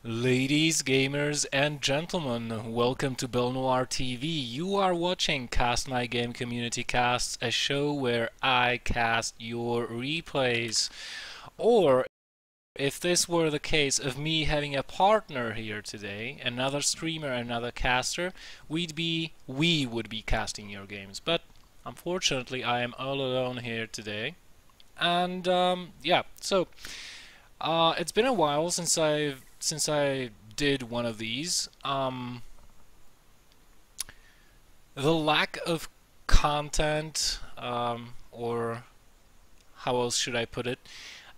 Ladies, gamers, and gentlemen, welcome to Belnoir TV. You are watching Cast My Game Community Casts, a show where I cast your replays. Or, if this were the case of me having a partner here today, another streamer, another caster, we would be casting your games. But unfortunately, I am all alone here today. And yeah, so it's been a while since I did one of these. The lack of content, or how else should I put it,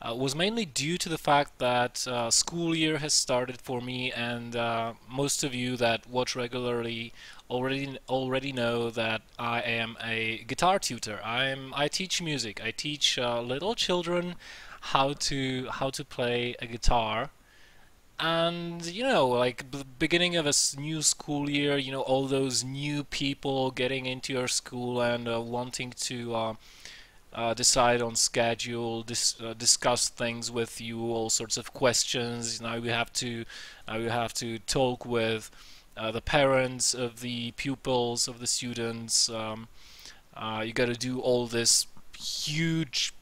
was mainly due to the fact that school year has started for me, and most of you that watch regularly already know that I am a guitar tutor. I teach music. I teach little children how to play a guitar. And you know, like the beginning of a new school year, you know, all those new people getting into your school and wanting to decide on schedule, discuss things with you, all sorts of questions. Now you have to talk with the parents of the pupils of the students. You got to do all this huge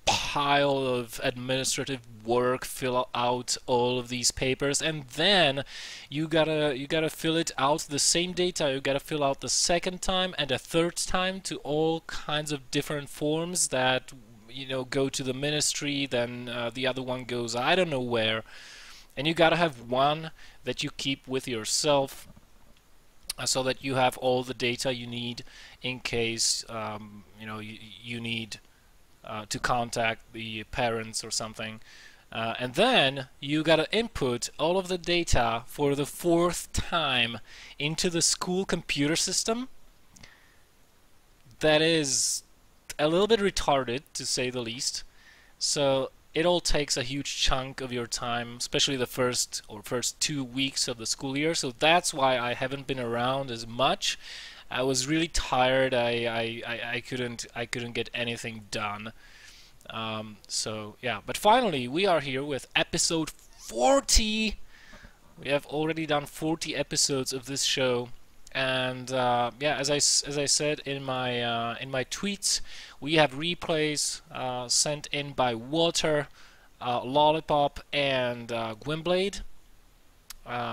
pile of administrative work, fill out all of these papers, and then you gotta fill it out, the same data you gotta fill out the second time and a third time to all kinds of different forms that, you know, go to the ministry, then the other one goes I don't know where, and you gotta have one that you keep with yourself, so that you have all the data you need in case you know, you need to contact the parents or something. And then you gotta input all of the data for the fourth time into the school computer system. That is a little bit retarded, to say the least. So it all takes a huge chunk of your time, especially the first 2 weeks of the school year. So that's why I haven't been around as much. I was really tired. I couldn't get anything done. So yeah, but finally we are here with episode 40. We have already done 40 episodes of this show, and yeah, as I said in my tweets, we have replays sent in by Water, Lollipop, and Gwynbleidd.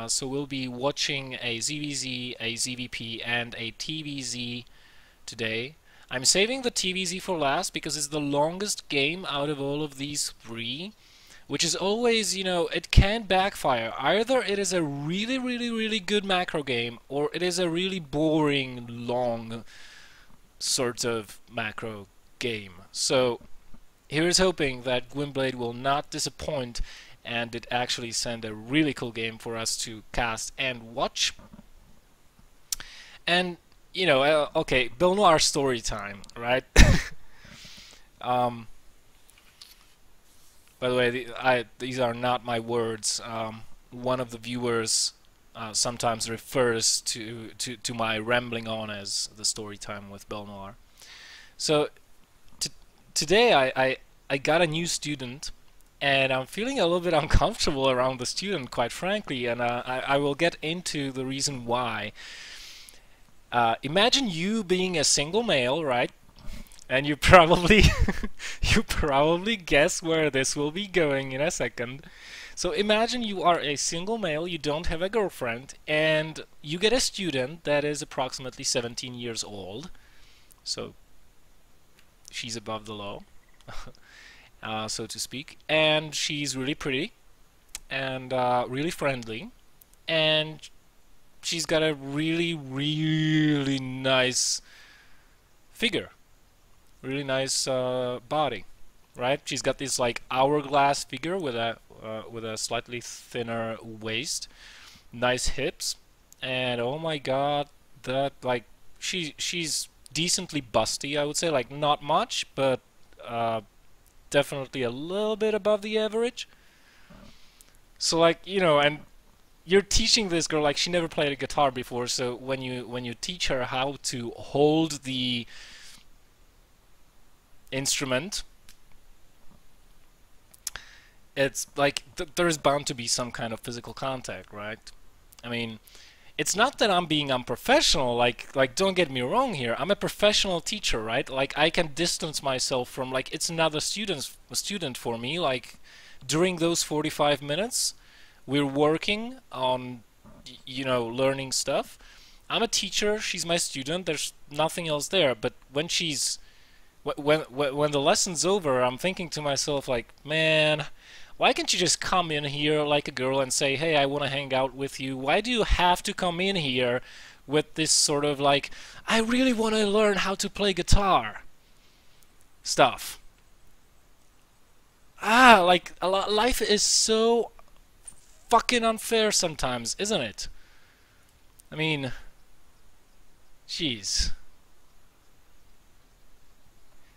So we'll be watching a ZVZ, a ZVP, and a TVZ today. I'm saving the TVZ for last because it's the longest game out of all of these three, which is always, you know, it can backfire. Either it is a really good macro game, or it is a really boring, long sort of macro game. So here's hoping that Gwynbleidd will not disappoint and it actually send a really cool game for us to cast and watch. And you know, okay, Belnoir story time, right? By the way, these are not my words. One of the viewers sometimes refers to my rambling on as the story time with Belnoir. So today I got a new student, and I'm feeling a little bit uncomfortable around the student, quite frankly, and I will get into the reason why. Imagine you being a single male, right? And you probably you probably guess where this will be going in a second. So imagine you are a single male, you don't have a girlfriend, and you get a student that is approximately 17 years old. So she's above the law, so to speak, and she's really pretty and really friendly, and she's got a really nice figure, really nice body, right? She's got this like hourglass figure with a slightly thinner waist, nice hips, and oh my god, that like she's decently busty, I would say, like not much, but definitely a little bit above the average. So like, you know, and you're teaching this girl, like she never played a guitar before, so when you teach her how to hold the instrument, it's like there's bound to be some kind of physical contact, right? I mean, it's not that I'm being unprofessional, like don't get me wrong here. I'm a professional teacher, right? Like I can distance myself from, like, it's another student for me. Like during those 45 minutes we're working on, you know, learning stuff. I'm a teacher, she's my student, there's nothing else there. But when she's when the lesson's over, I'm thinking to myself, like, man, why can't you just come in here like a girl and say, hey, I want to hang out with you? Why do you have to come in here with this sort of like, I really want to learn how to play guitar stuff? Like, life is so fucking unfair sometimes, isn't it? I mean, jeez.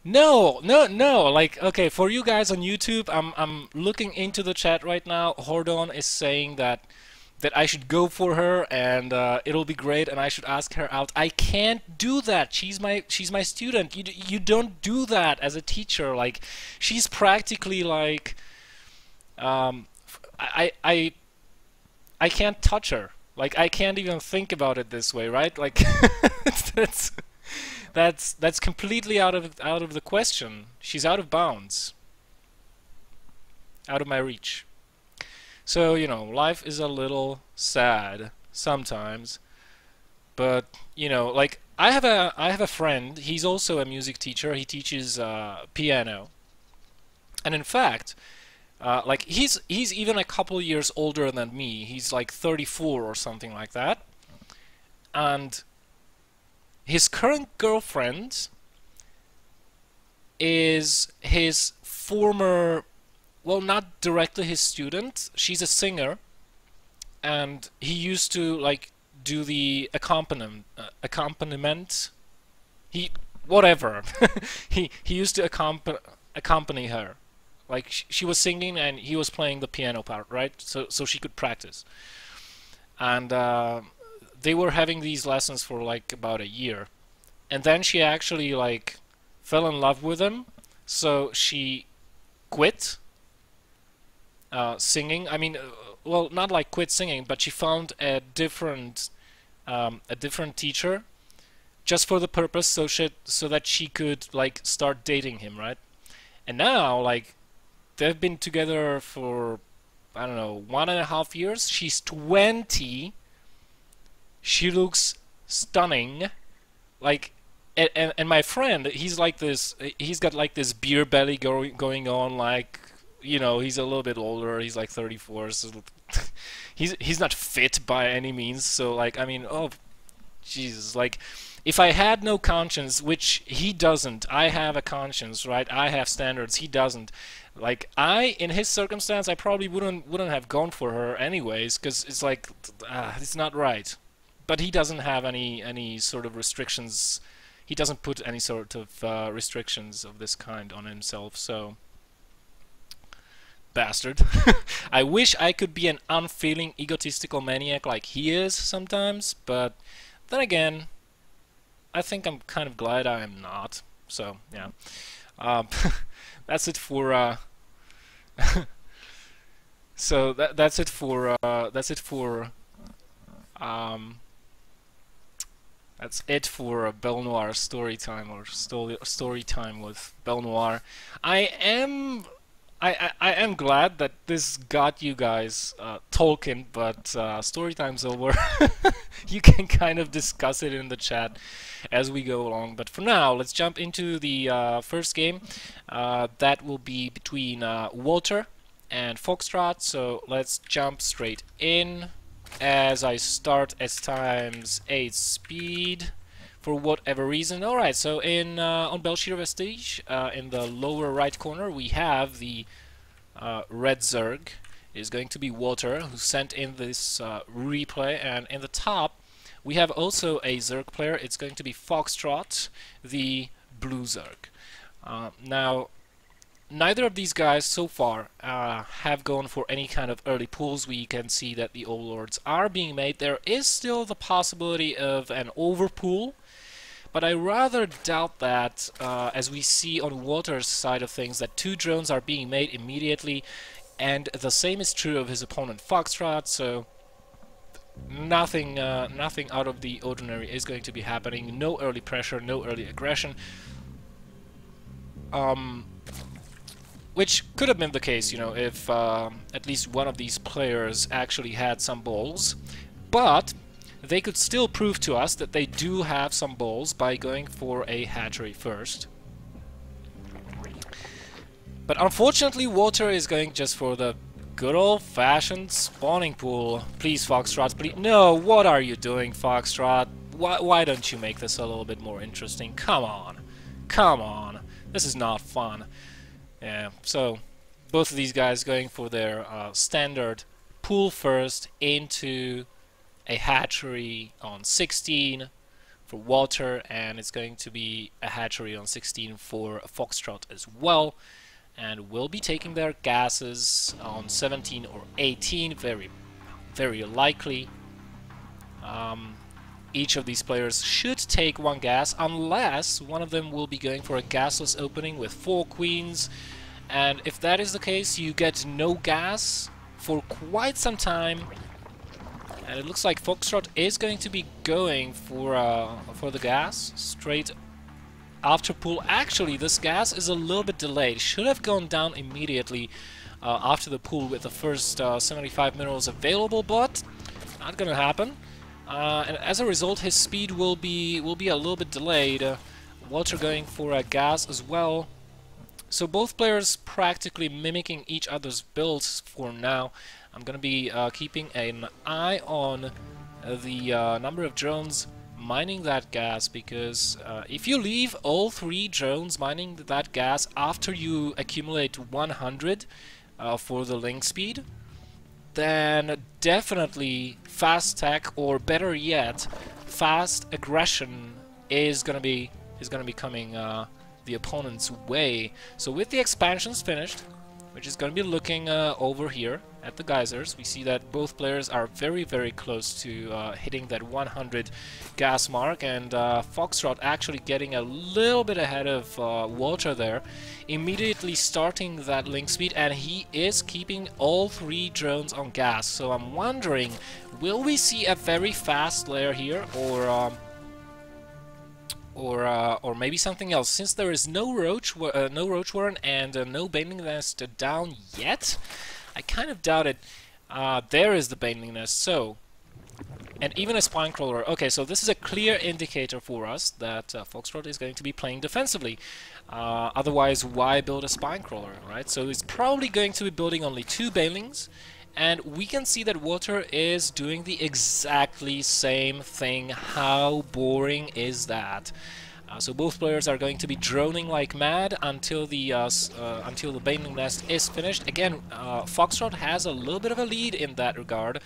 No, no, no. Like, okay, for you guys on YouTube, I'm looking into the chat right now. Hordon is saying that I should go for her and it'll be great and I should ask her out. I can't do that. She's my student. You don't do that as a teacher. Like, she's practically like I I can't touch her. Like, I can't even think about it this way, right? Like that's that's completely out of the question. She's out of bounds. Out of my reach. So, you know, life is a little sad sometimes, but you know, like I have a friend. He's also a music teacher. He teaches piano, and in fact, like he's even a couple years older than me. He's like 34 or something like that, and his current girlfriend is his former, well, not directly his student. She's a singer, and he used to like do the accompaniment. He whatever. He used to accompany her. Like she was singing and he was playing the piano part, right? So she could practice. And they were having these lessons for like about a year, and then she actually like fell in love with him. So she quit singing. I mean, well, not like quit singing, but she found a different teacher just for the purpose, so that she could like start dating him, right? And now, like, they've been together for, I don't know, 1.5 years. She's 20. She looks stunning. Like, and my friend, he's like this. He's got like this beer belly going on. Like, you know, he's a little bit older. He's like 34. So he's not fit by any means. So like, I mean, oh, Jesus, like, if I had no conscience, which he doesn't, I have a conscience, right? I have standards, he doesn't. Like, in his circumstance, I probably wouldn't have gone for her anyways, because it's like, it's not right. But he doesn't have any sort of restrictions. He doesn't put any sort of restrictions of this kind on himself, so bastard. I wish I could be an unfeeling, egotistical maniac like he is sometimes, but then again, I think I'm kind of glad I am not. So yeah, that's it for. So that's it for. Um, that's it for Belle Noire story time, or story time with Belle Noire. I am I am glad that this got you guys talking, but story time's over. You can kind of discuss it in the chat as we go along. But for now, let's jump into the first game. That will be between Walter and Foxtrot. So let's jump straight in as I start at ×8 speed. For whatever reason. Alright, so in on Belshir Vestige, in the lower right corner, we have the red Zerg. It is going to be Walter, who sent in this replay, and in the top we have also a Zerg player. It's going to be Foxtrot, the blue Zerg. Now, neither of these guys so far have gone for any kind of early pulls. We can see that the overlords are being made. There is still the possibility of an overpull, but I rather doubt that, as we see on Walter's side of things, that 2 drones are being made immediately. and the same is true of his opponent Foxtrot, so nothing out of the ordinary is going to be happening. No early pressure, no early aggression. Which could have been the case, you know, if at least one of these players actually had some balls. But they could still prove to us that they do have some balls by going for a hatchery first. But unfortunately, Water is going just for the good old-fashioned spawning pool. Please, Foxtrot, please. No, what are you doing, Foxtrot? Why don't you make this a little bit more interesting? Come on. Come on. This is not fun. Yeah, so both of these guys going for their standard pool first into a hatchery on 16 for Water, and it's going to be a hatchery on 16 for Foxtrot as well. And we'll be taking their gases on 17 or 18, very likely. Each of these players should take one gas, unless one of them will be going for a gasless opening with 4 queens. And if that is the case, you get no gas for quite some time. And it looks like Foxtrot is going to be going for the gas straight after pool. Actually, this gas is a little bit delayed. Should have gone down immediately after the pool with the first 75 minerals available, but not gonna happen. And as a result, his speed will be a little bit delayed. Walter going for a gas as well. So both players practically mimicking each other's builds for now. I'm gonna be keeping an eye on the number of drones mining that gas, because if you leave all 3 drones mining that gas after you accumulate 100 for the link speed, then definitely fast tech, or better yet, fast aggression is gonna be coming the opponent's way. So with the expansions finished, which is going to be looking over here at the geysers, we see that both players are very close to hitting that 100 gas mark, and Foxtrot actually getting a little bit ahead of Walter there, immediately starting that link speed, and he is keeping all 3 drones on gas. So I'm wondering, will we see a very fast layer here, or maybe something else? Since there is no roach warren and no baneling nest down yet, I kind of doubt it. There is the baneling nest, so, and even a spine crawler. Okay, so this is a clear indicator for us that Foxtrot is going to be playing defensively. Otherwise, why build a spine crawler, right? So he's probably going to be building only 2 banelings. And we can see that Water is doing the exactly same thing. How boring is that? So both players are going to be droning like mad until the baneling nest is finished. Again, Foxtrot has a little bit of a lead in that regard.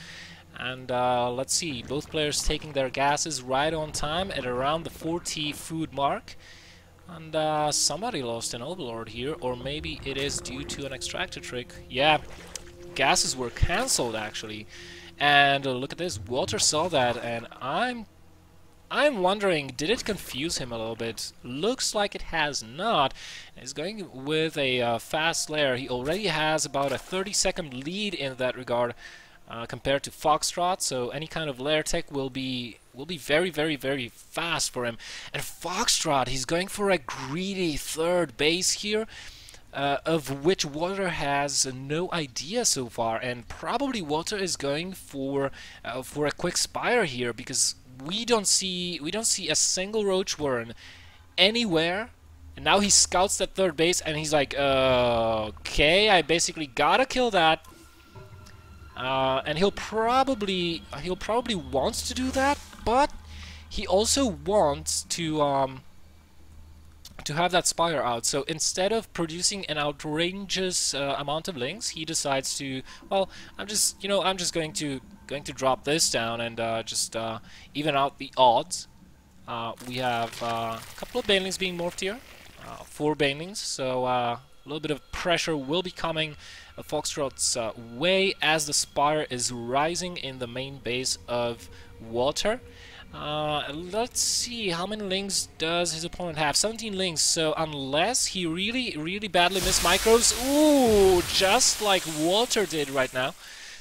And let's see, both players taking their gases right on time at around the 40 food mark. And somebody lost an overlord here, or maybe it is due to an extractor trick. Yeah. Gases were cancelled actually, and look at this. Walter saw that, and I'm wondering, did it confuse him a little bit? Looks like it has not. He's going with a fast layer. He already has about a 30-second lead in that regard compared to Foxtrot. So any kind of layer tech will be very fast for him. And Foxtrot, he's going for a greedy 3rd base here. Of which Water has no idea so far, and probably Water is going for a quick spire here, because we don't see a single roach warren anywhere. And now he scouts that 3rd base, and he's like, okay, I basically gotta kill that. And he'll probably wants to do that, but he also wants to have that spire out. So instead of producing an outrageous amount of links, he decides to, well, I'm just going to drop this down and just even out the odds. We have a couple of banelings being morphed here, 4 banelings, so a little bit of pressure will be coming Foxtrot's way as the spire is rising in the main base of Water. Let's see, how many links does his opponent have? 17 links, so unless he really badly missed micros, ooh, just like Walter did right now,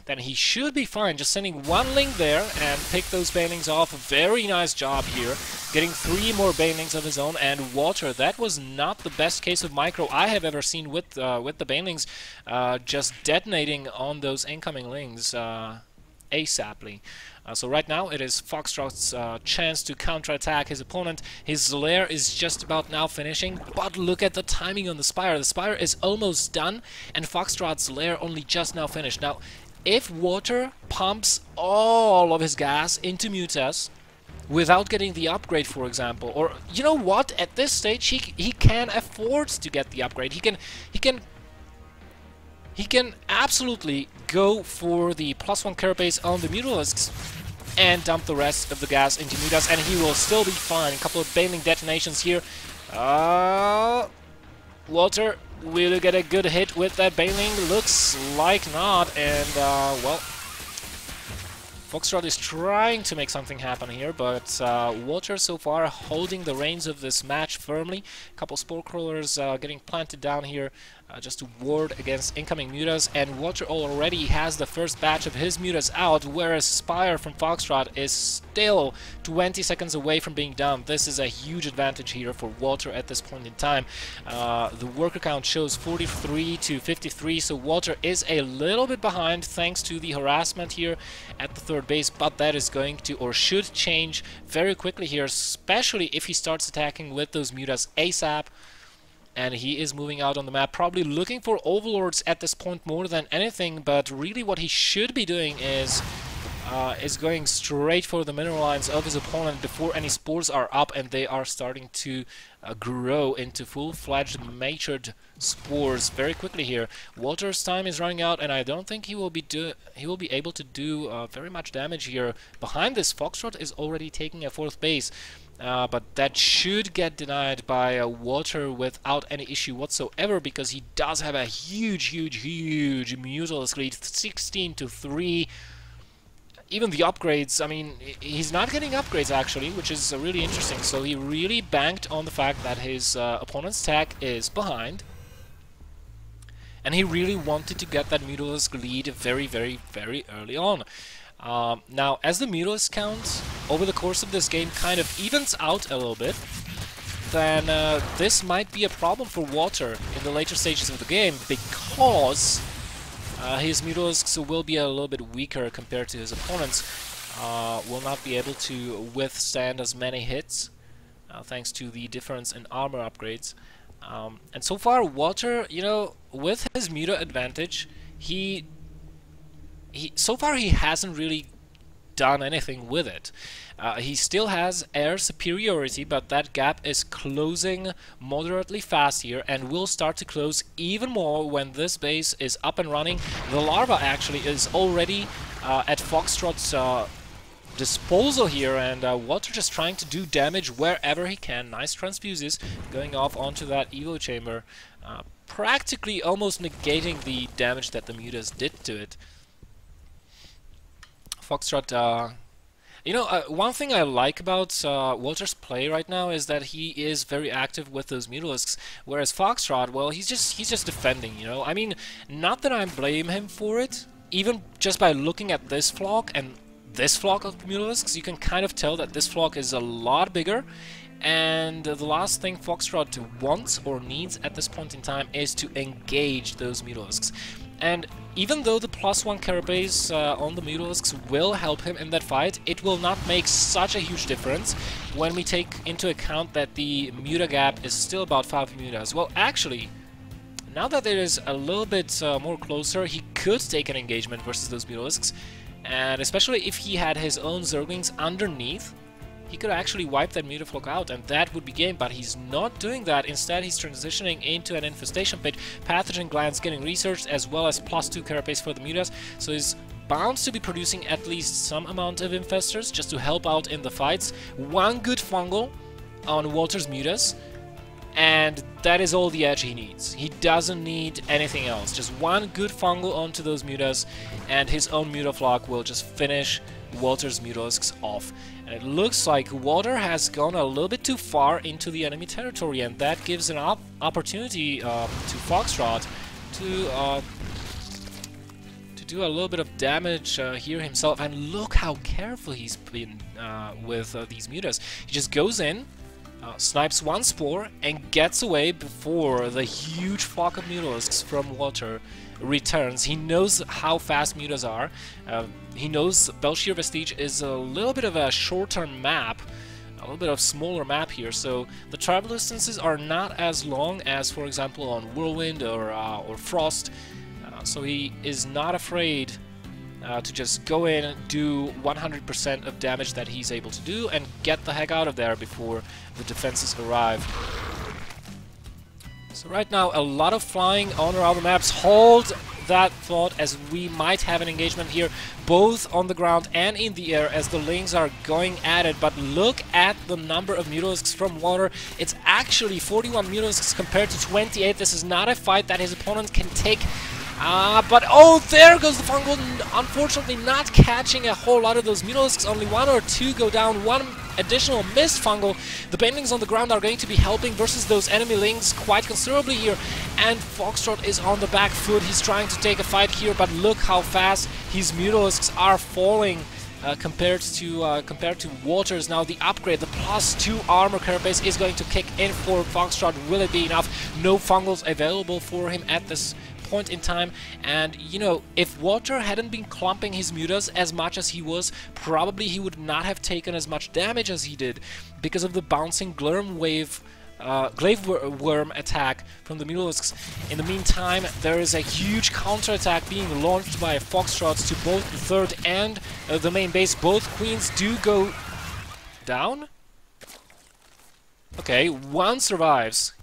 then he should be fine. Just sending one link there and pick those banelings off. Very nice job here, getting 3 more banelings of his own. And Walter, that was not the best case of micro I have ever seen with the banelings just detonating on those incoming links ASAPly. So right now it is Foxtrot's chance to counterattack his opponent. His lair is just about now finishing, but look at the timing on the Spire. The Spire is almost done, and Foxtrot's lair only just now finished. Now, if Walter pumps all of his gas into Mutas without getting the upgrade, for example, or you know what, at this stage he can afford to get the upgrade. He can absolutely go for the +1 carapace on the Mutalisks and dump the rest of the gas into Mutas, and he will still be fine. A couple of bailing detonations here. Walter, will you get a good hit with that bailing? Looks like not, and well, Foxtrot is trying to make something happen here, but Walter so far holding the reins of this match firmly. A couple spore crawlers getting planted down here just to ward against incoming Mutas, and Walter already has the first batch of his Mutas out, whereas Spire from Foxtrot is still 20 seconds away from being done. This is a huge advantage here for Walter at this point in time. The worker count shows 43 to 53, so Walter is a little bit behind thanks to the harassment here at the third base, but that is going to, or should change very quickly here, especially if he starts attacking with those Mutas ASAP. And he is moving out on the map, probably looking for overlords at this point more than anything, but really what he should be doing is going straight for the mineral lines of his opponent before any spores are up and they are starting to grow into full-fledged matured spores very quickly here. Walter's time is running out, and I don't think he will be able to do very much damage here. Behind this, Foxtrot is already taking a 4th base. But that should get denied by Walter without any issue whatsoever, because he does have a huge Mutalisk lead, 16 to 3. Even the upgrades, I mean, he's not getting upgrades actually, which is really interesting. So he really banked on the fact that his opponent's tech is behind, and he really wanted to get that Mutalisk lead very early on. Now, as the Mutalisk count over the course of this game kind of evens out a little bit, then this might be a problem for Walter in the later stages of the game, because his Mutalisks will be a little bit weaker compared to his opponents, will not be able to withstand as many hits, thanks to the difference in armor upgrades. And so far, Walter, you know, with his Muta advantage, so far he hasn't really done anything with it. He still has air superiority, but that gap is closing moderately fast here and will start to close even more when this base is up and running. The larva actually is already at Foxtrot's disposal here, and Walter just trying to do damage wherever he can. Nice transfuses going off onto that Evo chamber, practically almost negating the damage that the Mutas did to it. Foxtrot, you know, one thing I like about Walter's play right now is that he is very active with those Mutalisks, whereas Foxtrot, well, he's just defending, you know. I mean, not that I blame him for it, even just by looking at this flock and this flock of Mutalisks, you can kind of tell that this flock is a lot bigger, and the last thing Foxtrot wants or needs at this point in time is to engage those Mutalisks. And even though the +1 carapace on the Mutalisks will help him in that fight, it will not make such a huge difference when we take into account that the Muta gap is still about 5 Mutas. Well, actually, now that it is a little bit more closer, he could take an engagement versus those Mutalisks, and especially if he had his own Zerglings underneath, he could actually wipe that Mutaflock out, and that would be game, but he's not doing that. Instead, he's transitioning into an infestation pit, pathogen glands getting researched, as well as +2 carapace for the Mutas, so he's bound to be producing at least some amount of infestors just to help out in the fights. One good fungal on Walter's Mutas, and that is all the edge he needs. He doesn't need anything else. Just one good fungal onto those mutas, and his own mutaflog will just finish Walter's mutalisks off. And it looks like Walter has gone a little bit too far into the enemy territory, and that gives an opportunity to Foxtrot to do a little bit of damage here himself. And look how careful he's been with these mutas. He just goes in, snipes one spore, and gets away before the huge flock of mutalisks from Walter returns. He knows how fast mutas are. He knows Belshir Vestige is a little bit of a shorter map, a little bit of smaller map here, so the travel distances are not as long as, for example, on Whirlwind or Frost. So he is not afraid to just go in, do 100% of damage that he's able to do, and get the heck out of there before the defenses arrive. So right now, a lot of flying on our other maps. Hold that thought, as we might have an engagement here, both on the ground and in the air, as the Lings are going at it. But look at the number of mutalisks from Water. It's actually 41 mutalisks compared to 28. This is not a fight that his opponent can take. But oh, there goes the fungal. Unfortunately, not catching a whole lot of those mutalisks. Only one or two go down. One additional missed fungal. The Banelings on the ground are going to be helping versus those enemy Lings quite considerably here. And Foxtrot is on the back foot. He's trying to take a fight here, but look how fast his mutalisks are falling. Compared to Walter's. Now the upgrade, the +2 armor carapace is going to kick in for Foxtrot. Will it be enough? No fungals available for him at this point in time. And you know, if Walter hadn't been clumping his mutas as much as he was, probably he would not have taken as much damage as he did because of the bouncing glaive worm attack from the mutalisks. In the meantime, there is a huge counterattack being launched by Foxtrot to both the third and the main base. Both queens do go down. Okay, one survives.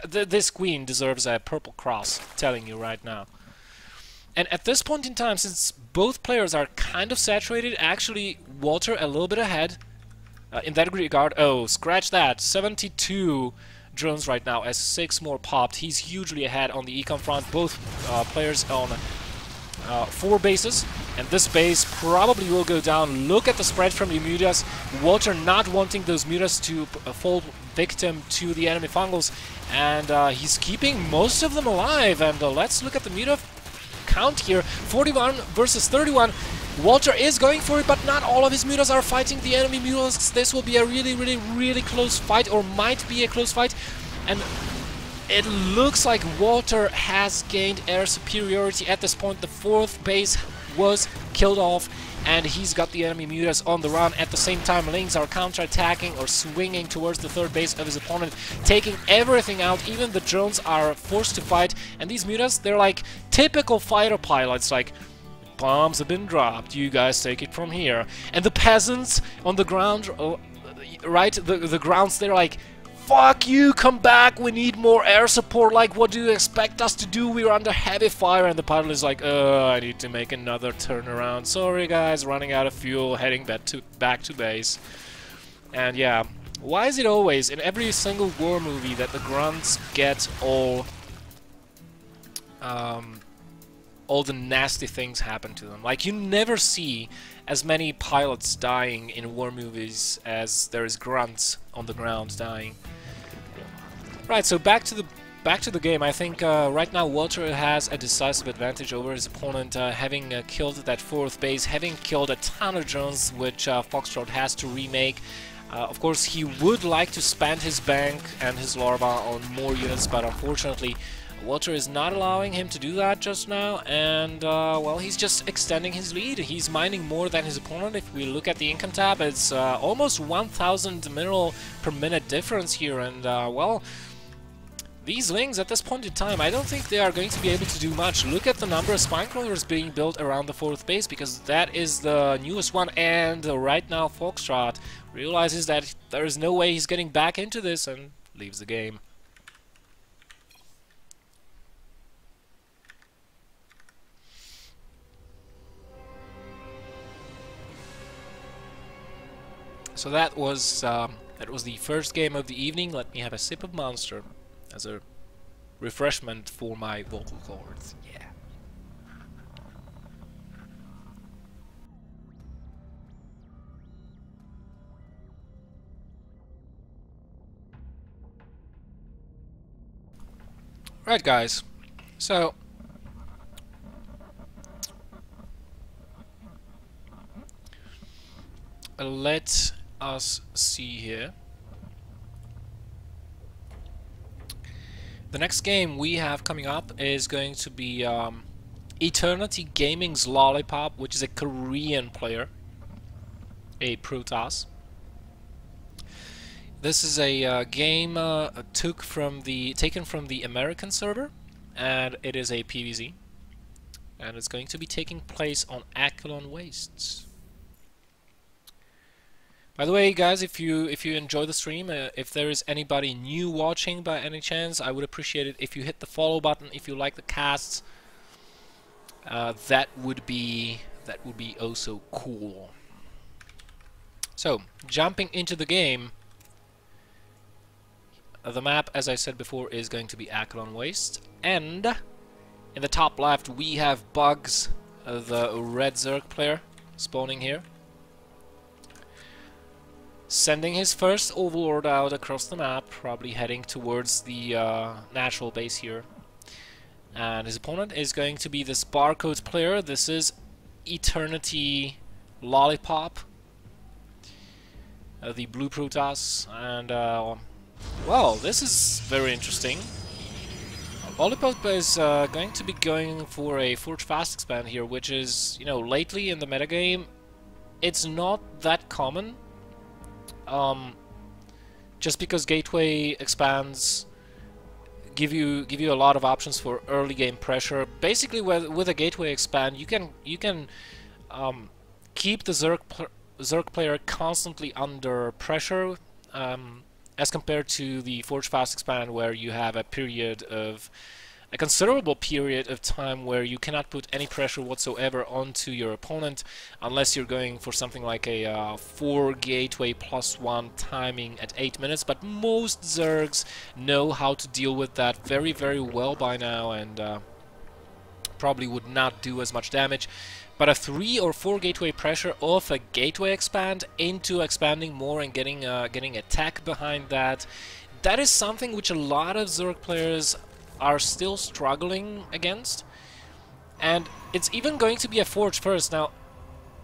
This queen deserves a purple cross, telling you right now. And at this point in time, since both players are kind of saturated, actually Walter a little bit ahead in that regard. Oh, scratch that. 72 drones right now as 6 more popped. He's hugely ahead on the econ front. Both players on 4 bases, and this base probably will go down. Look at the spread from the mutas. Walter not wanting those mutas to fall victim to the enemy fungals, and he's keeping most of them alive. And let's look at the muta count here. 41 versus 31. Walter is going for it, but not all of his mutas are fighting the enemy mutalisks. This will be a really close fight, or might be a close fight. And it looks like Walter has gained air superiority at this point. The 4th base was killed off, and he's got the enemy mutas on the run. At the same time, Lings are counter-attacking or swinging towards the 3rd base of his opponent, taking everything out. Even the drones are forced to fight, and these mutas, they're like typical fighter pilots, like, bombs have been dropped, you guys take it from here. And the peasants on the ground, right, the grounds, they're like, fuck you, come back, we need more air support. Like, what do you expect us to do? We're under heavy fire. And the pilot is like, I need to make another turnaround. Sorry guys, running out of fuel, heading back to base. And yeah, why is it always in every single war movie that the grunts get all the nasty things happen to them? Like, you never see as many pilots dying in war movies as there is grunts on the ground dying. Right, so back to the game. I think right now Walter has a decisive advantage over his opponent, having killed that 4th base, having killed a ton of drones, which Foxtrot has to remake. Of course, he would like to spend his bank and his larva on more units, but unfortunately Walter is not allowing him to do that just now, and well, he's just extending his lead. He's mining more than his opponent. If we look at the income tab, it's almost 1,000 mineral per minute difference here, and well, these Lings at this point in time, I don't think they are going to be able to do much. Look at the number of spine crawlers being built around the 4th base, because that is the newest one, and right now Foxtrot realizes that there is no way he's getting back into this and leaves the game. So that was the first game of the evening. Let me have a sip of Monster. as a refreshment for my vocal cords. Yeah. Right, guys. So let us see here. The next game we have coming up is going to be ETRNTY Gaming's Lollipop, which is a Korean player, a Protoss. This is a game taken from the American server, and it is a PvZ, and it's going to be taking place on Acheron Wastes. By the way, guys, if you enjoy the stream, if there is anybody new watching by any chance, I would appreciate it if you hit the follow button. If you like the casts, that would be oh so cool. So, jumping into the game, the map, as I said before, is going to be Acheron Waste, and in the top left we have Bugz, the red Zerg player, spawning here, sending his first overlord out across the map, probably heading towards the natural base here. And his opponent is going to be this barcode player. This is ETRNTY Lollipop, the blue Protoss, and well, this is very interesting. Lollipop is going to be going for a Forge Fast expand here, which is, you know, lately in the metagame, it's not that common. Just because gateway expands give you a lot of options for early game pressure. Basically, with a gateway expand, you can keep the Zerg player constantly under pressure, as compared to the Forge Fast expand, where you have a considerable period of time where you cannot put any pressure whatsoever onto your opponent, unless you're going for something like a 4 gateway +1 timing at 8 minutes. But most Zergs know how to deal with that very, very well by now, and probably would not do as much damage. But a 3 or 4 gateway pressure off a gateway expand into expanding more and getting attack behind that, that is something which a lot of Zerg players are still struggling against. And it's even going to be a Forge first. Now,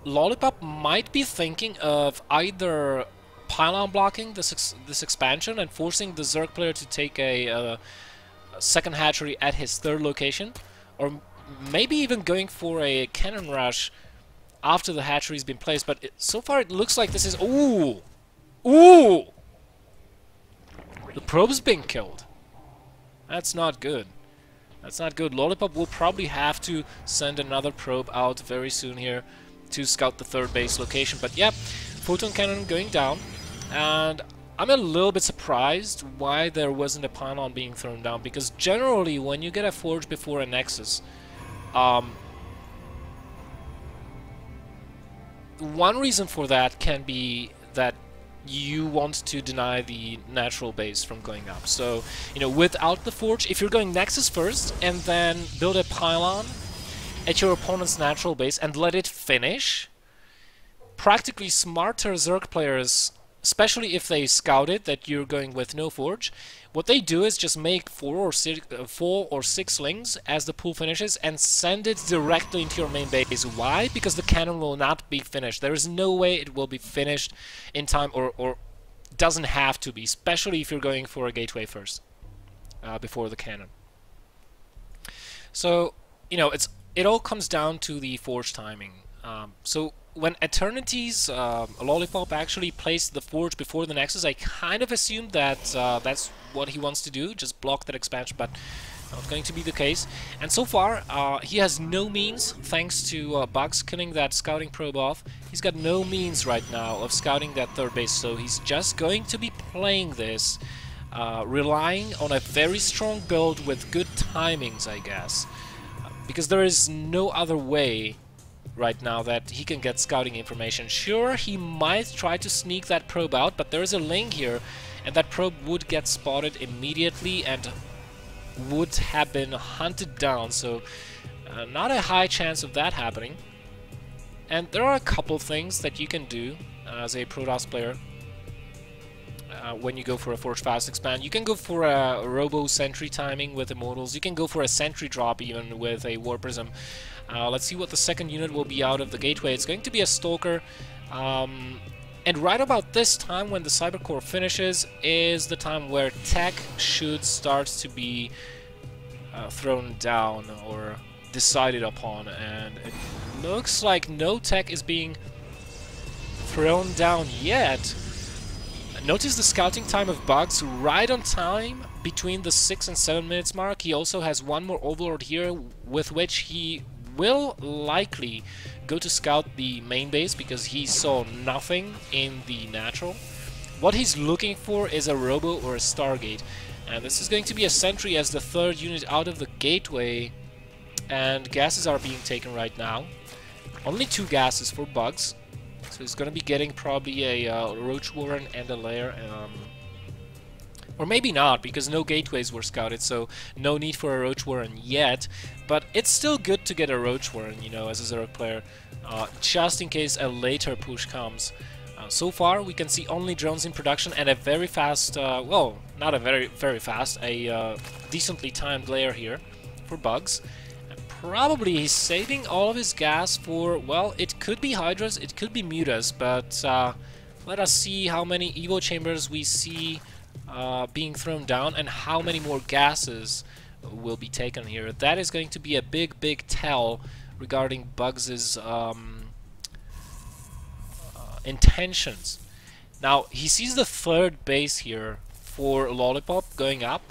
Lollipop might be thinking of either pylon blocking this expansion and forcing the Zerg player to take a second hatchery at his third location, or maybe even going for a cannon rush after the hatchery's been placed. But so far it looks like this is... Ooh! Ooh! The probe's been killed. That's not good. That's not good. Lollipop will probably have to send another probe out very soon here to scout the third base location. But yeah, photon cannon going down, and I'm a little bit surprised why there wasn't a pylon being thrown down, because generally when you get a Forge before a Nexus, one reason for that can be that you want to deny the natural base from going up. So, you know, without the Forge, if you're going Nexus first and then build a pylon at your opponent's natural base and let it finish, practically smarter Zerg players, especially if they scouted that you're going with no Forge, what they do is just make 4 or 6 slings as the pool finishes and send it directly into your main base. Why? Because the cannon will not be finished. There is no way it will be finished in time, or doesn't have to be, especially if you're going for a gateway first before the cannon. So, you know, it all comes down to the Forge timing. So when ETRNTY's Lollipop actually placed the Forge before the Nexus, I kind of assumed that that's what he wants to do, just block that expansion, but not going to be the case. And so far, he has no means, thanks to Bugz killing that scouting probe off, he's got no means right now of scouting that third base, so he's just going to be playing this, relying on a very strong build with good timings, I guess, because there is no other way right now that he can get scouting information. Sure, he might try to sneak that probe out, but there's a link here, and that probe would get spotted immediately and would have been hunted down, so not a high chance of that happening. And there are a couple things that you can do as a Protoss player when you go for a Forge Fast Expand. You can go for a Robo Sentry timing with Immortals. You can go for a Sentry drop even with a War Prism. Let's see what the second unit will be out of the gateway. It's going to be a Stalker. And right about this time, when the Cyber Core finishes, is the time where tech should start to be thrown down or decided upon. And it looks like no tech is being thrown down yet. Notice the scouting time of Bugz right on time between the 6 and 7 minutes mark. He also has one more Overlord here with which he will likely go to scout the main base because he saw nothing in the natural. What he's looking for is a Robo or a Stargate, and this is going to be a Sentry as the third unit out of the gateway, and gases are being taken right now. Only 2 gases for Bugz. So he's going to be getting probably a Roach Warren and a Lair. Or maybe not, because no gateways were scouted, so no need for a Roach Warren yet. But it's still good to get a Roach Warren, you know, as a Zerg player, just in case a later push comes. So far, we can see only drones in production and a very fast, well, not a very fast, a decently timed Lair here for Bugz. Probably he's saving all of his gas for, well, it could be Hydras, it could be Mutas, but let us see how many Evo Chambers we see being thrown down and how many more gases will be taken here. That is going to be a big tell regarding Bugz's intentions. Now, he sees the third base here for Lollipop going up.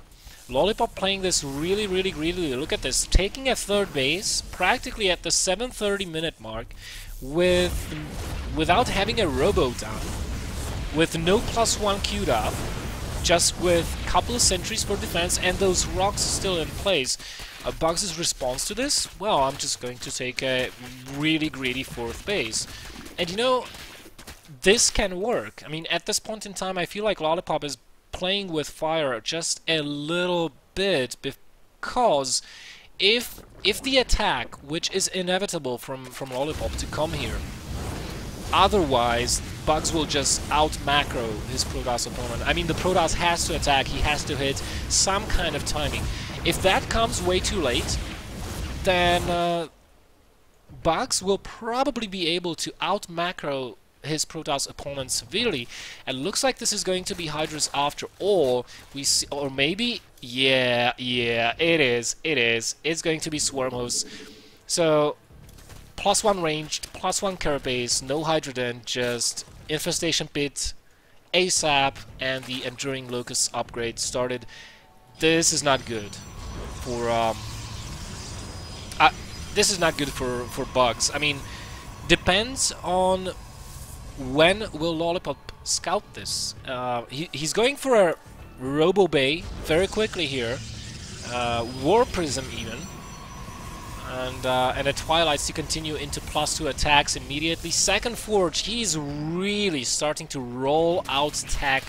Lollipop playing this really greedily. Look at this, taking a third base practically at the 7:30 minute mark without having a Robo down, with no +1 queued up, just with a couple of sentries for defense and those rocks still in place. Bugz's response to this? Well, I'm just going to take a really greedy fourth base. And you know, this can work. I mean, at this point in time, I feel like Lollipop is playing with fire just a little bit, because if the attack, which is inevitable from Lollipop to come here, otherwise Bugz will just out macro his Protoss opponent. I mean, the Protoss has to attack, he has to hit some kind of timing. If that comes way too late, then Bugz will probably be able to out macro his Protoss opponent severely, and looks like this is going to be Hydras after all. We see, or maybe, yeah, it is. It's going to be Swarm Hosts. So, +1 ranged, +1 carapace, no Hydroden, just Infestation Pit, ASAP, and the Enduring Locust upgrade started. This is not good for this is not good for Bugz. I mean, depends on when will Lollipop scout this. He's going for a Robo Bay very quickly here, War Prism even, and a Twilights to continue into +2 attacks immediately. Second Forge, he's really starting to roll out tech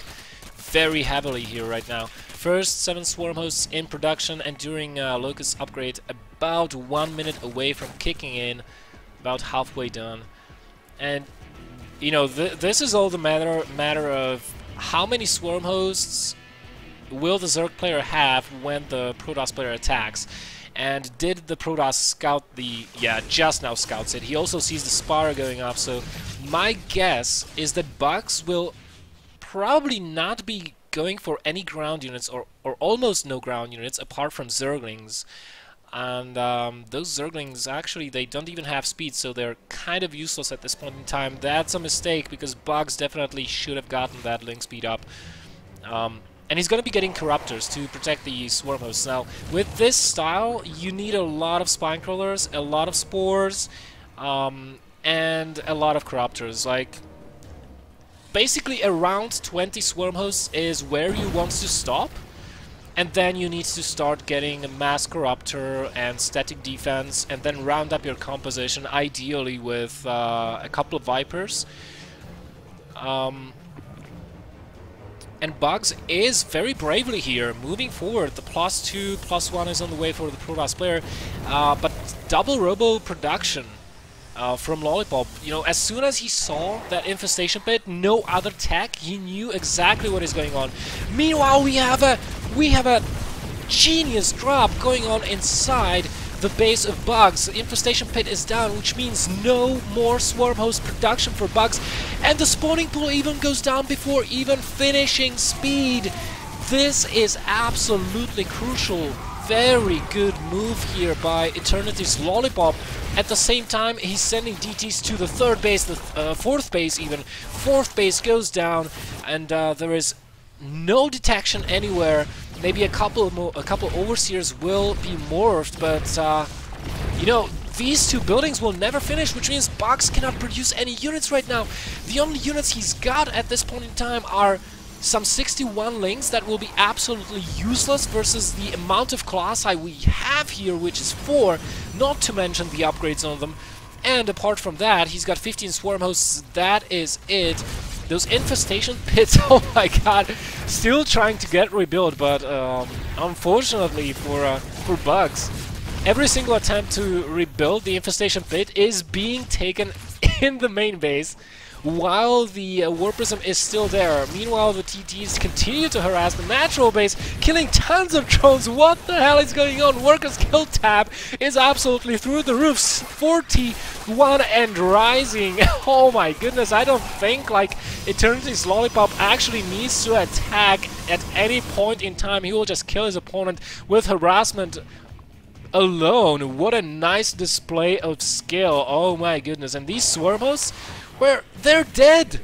very heavily here right now. First 7 Swarm Hosts in production, and during Locust upgrade about 1 minute away from kicking in, about halfway done. And you know, this is all the matter of how many Swarm Hosts will the Zerg player have when the Protoss player attacks. And did the Protoss scout the... yeah, just now scouts it. He also sees the Spire going up, so my guess is that Bugz will probably not be going for any ground units, or almost no ground units, apart from Zerglings. And those Zerglings, actually, they don't even have speed, so they're kind of useless at this point in time. That's a mistake, because Bugz definitely should have gotten that link speed up. And he's going to be getting Corruptors to protect the Swarm Hosts. Now, with this style, you need a lot of Spine Crawlers, a lot of Spores, and a lot of Corruptors. Like, basically around 20 Swarm Hosts is where you want to stop. and then you need to start getting a Mass Corruptor and Static Defense, and then round up your composition, ideally with a couple of Vipers. And Bugz is very bravely here, moving forward. The +2, +1 is on the way for the Protoss player, but double Robo production from Lollipop. You know, as soon as he saw that Infestation Pit, no other tech, he knew exactly what is going on. Meanwhile, we have a genius drop going on inside the base of Bugz. The Infestation Pit is down, which means no more Swarm Host production for Bugz, and the spawning pool even goes down before even finishing speed. This is absolutely crucial. Very good move here by Eternity's Lollipop. At the same time, he's sending DTs to the third base, the fourth base even. Fourth base goes down, and there is no detection anywhere. Maybe a couple overseers will be morphed, but you know, these two buildings will never finish, which means Bugz cannot produce any units right now. The only units he's got at this point in time are some 61 links that will be absolutely useless versus the amount of colossi we have here, which is 4, not to mention the upgrades on them. And apart from that, he's got 15 swarm hosts. That is it. Those infestation pits, oh my god, still trying to get rebuilt, but unfortunately for Bugz, every single attempt to rebuild the infestation pit is being taken in the main base, while the War Prism is still there. Meanwhile, the TTs continue to harass the natural base, killing tons of drones. What the hell is going on? Workers kill tab is absolutely through the roofs. 41 and rising. Oh my goodness, I don't think like Eternity's Lollipop actually needs to attack at any point in time. He will just kill his opponent with harassment alone. What a nice display of skill. Oh my goodness. And these swarm hosts, where they're dead.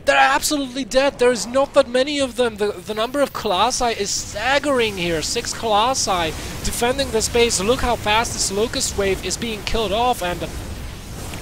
They're absolutely dead. There's not that many of them. The number of colossi is staggering here. 6 colossi defending the space. Look how fast this locust wave is being killed off, and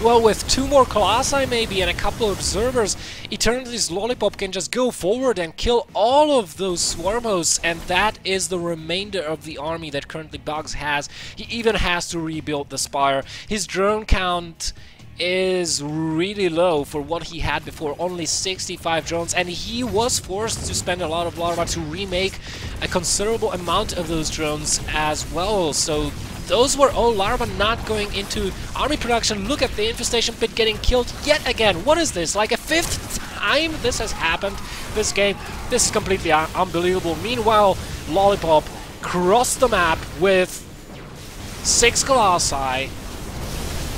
well, with 2 more colossi maybe and a couple of observers, Eternity's Lollipop can just go forward and kill all of those swarm hosts, and that is the remainder of the army that currently Bugz has. He even has to rebuild the Spire. His drone count is really low for what he had before, only 65 drones, and he was forced to spend a lot of larva to remake a considerable amount of those drones as well. So those were all larva not going into army production. Look at the infestation pit getting killed yet again. What is this? Like a 5th time this has happened this game? This is completely unbelievable. Meanwhile, Lollipop crossed the map with 6 colossi.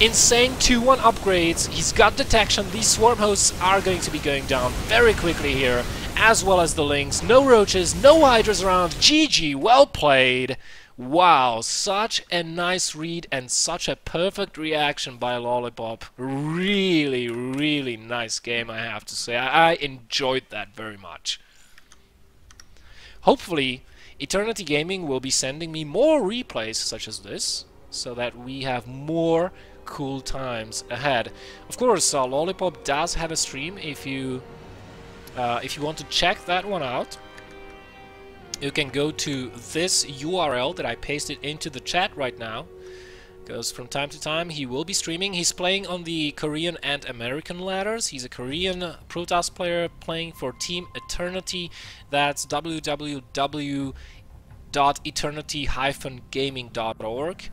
Insane 2-1 upgrades. He's got detection. These swarm hosts are going to be going down very quickly here, as well as the links. No roaches, no hydras around. GG, well played. Wow, such a nice read and such a perfect reaction by Lollipop. Really, really nice game, I have to say. I enjoyed that very much. Hopefully, Eternity Gaming will be sending me more replays such as this, so that we have more cool times ahead. Of course, Lollipop does have a stream. If you want to check that one out, you can go to this URL that I pasted into the chat right now, because from time to time he will be streaming. He's playing on the Korean and American ladders. He's a Korean Protoss player playing for Team Eternity. That's www.eternity-gaming.org.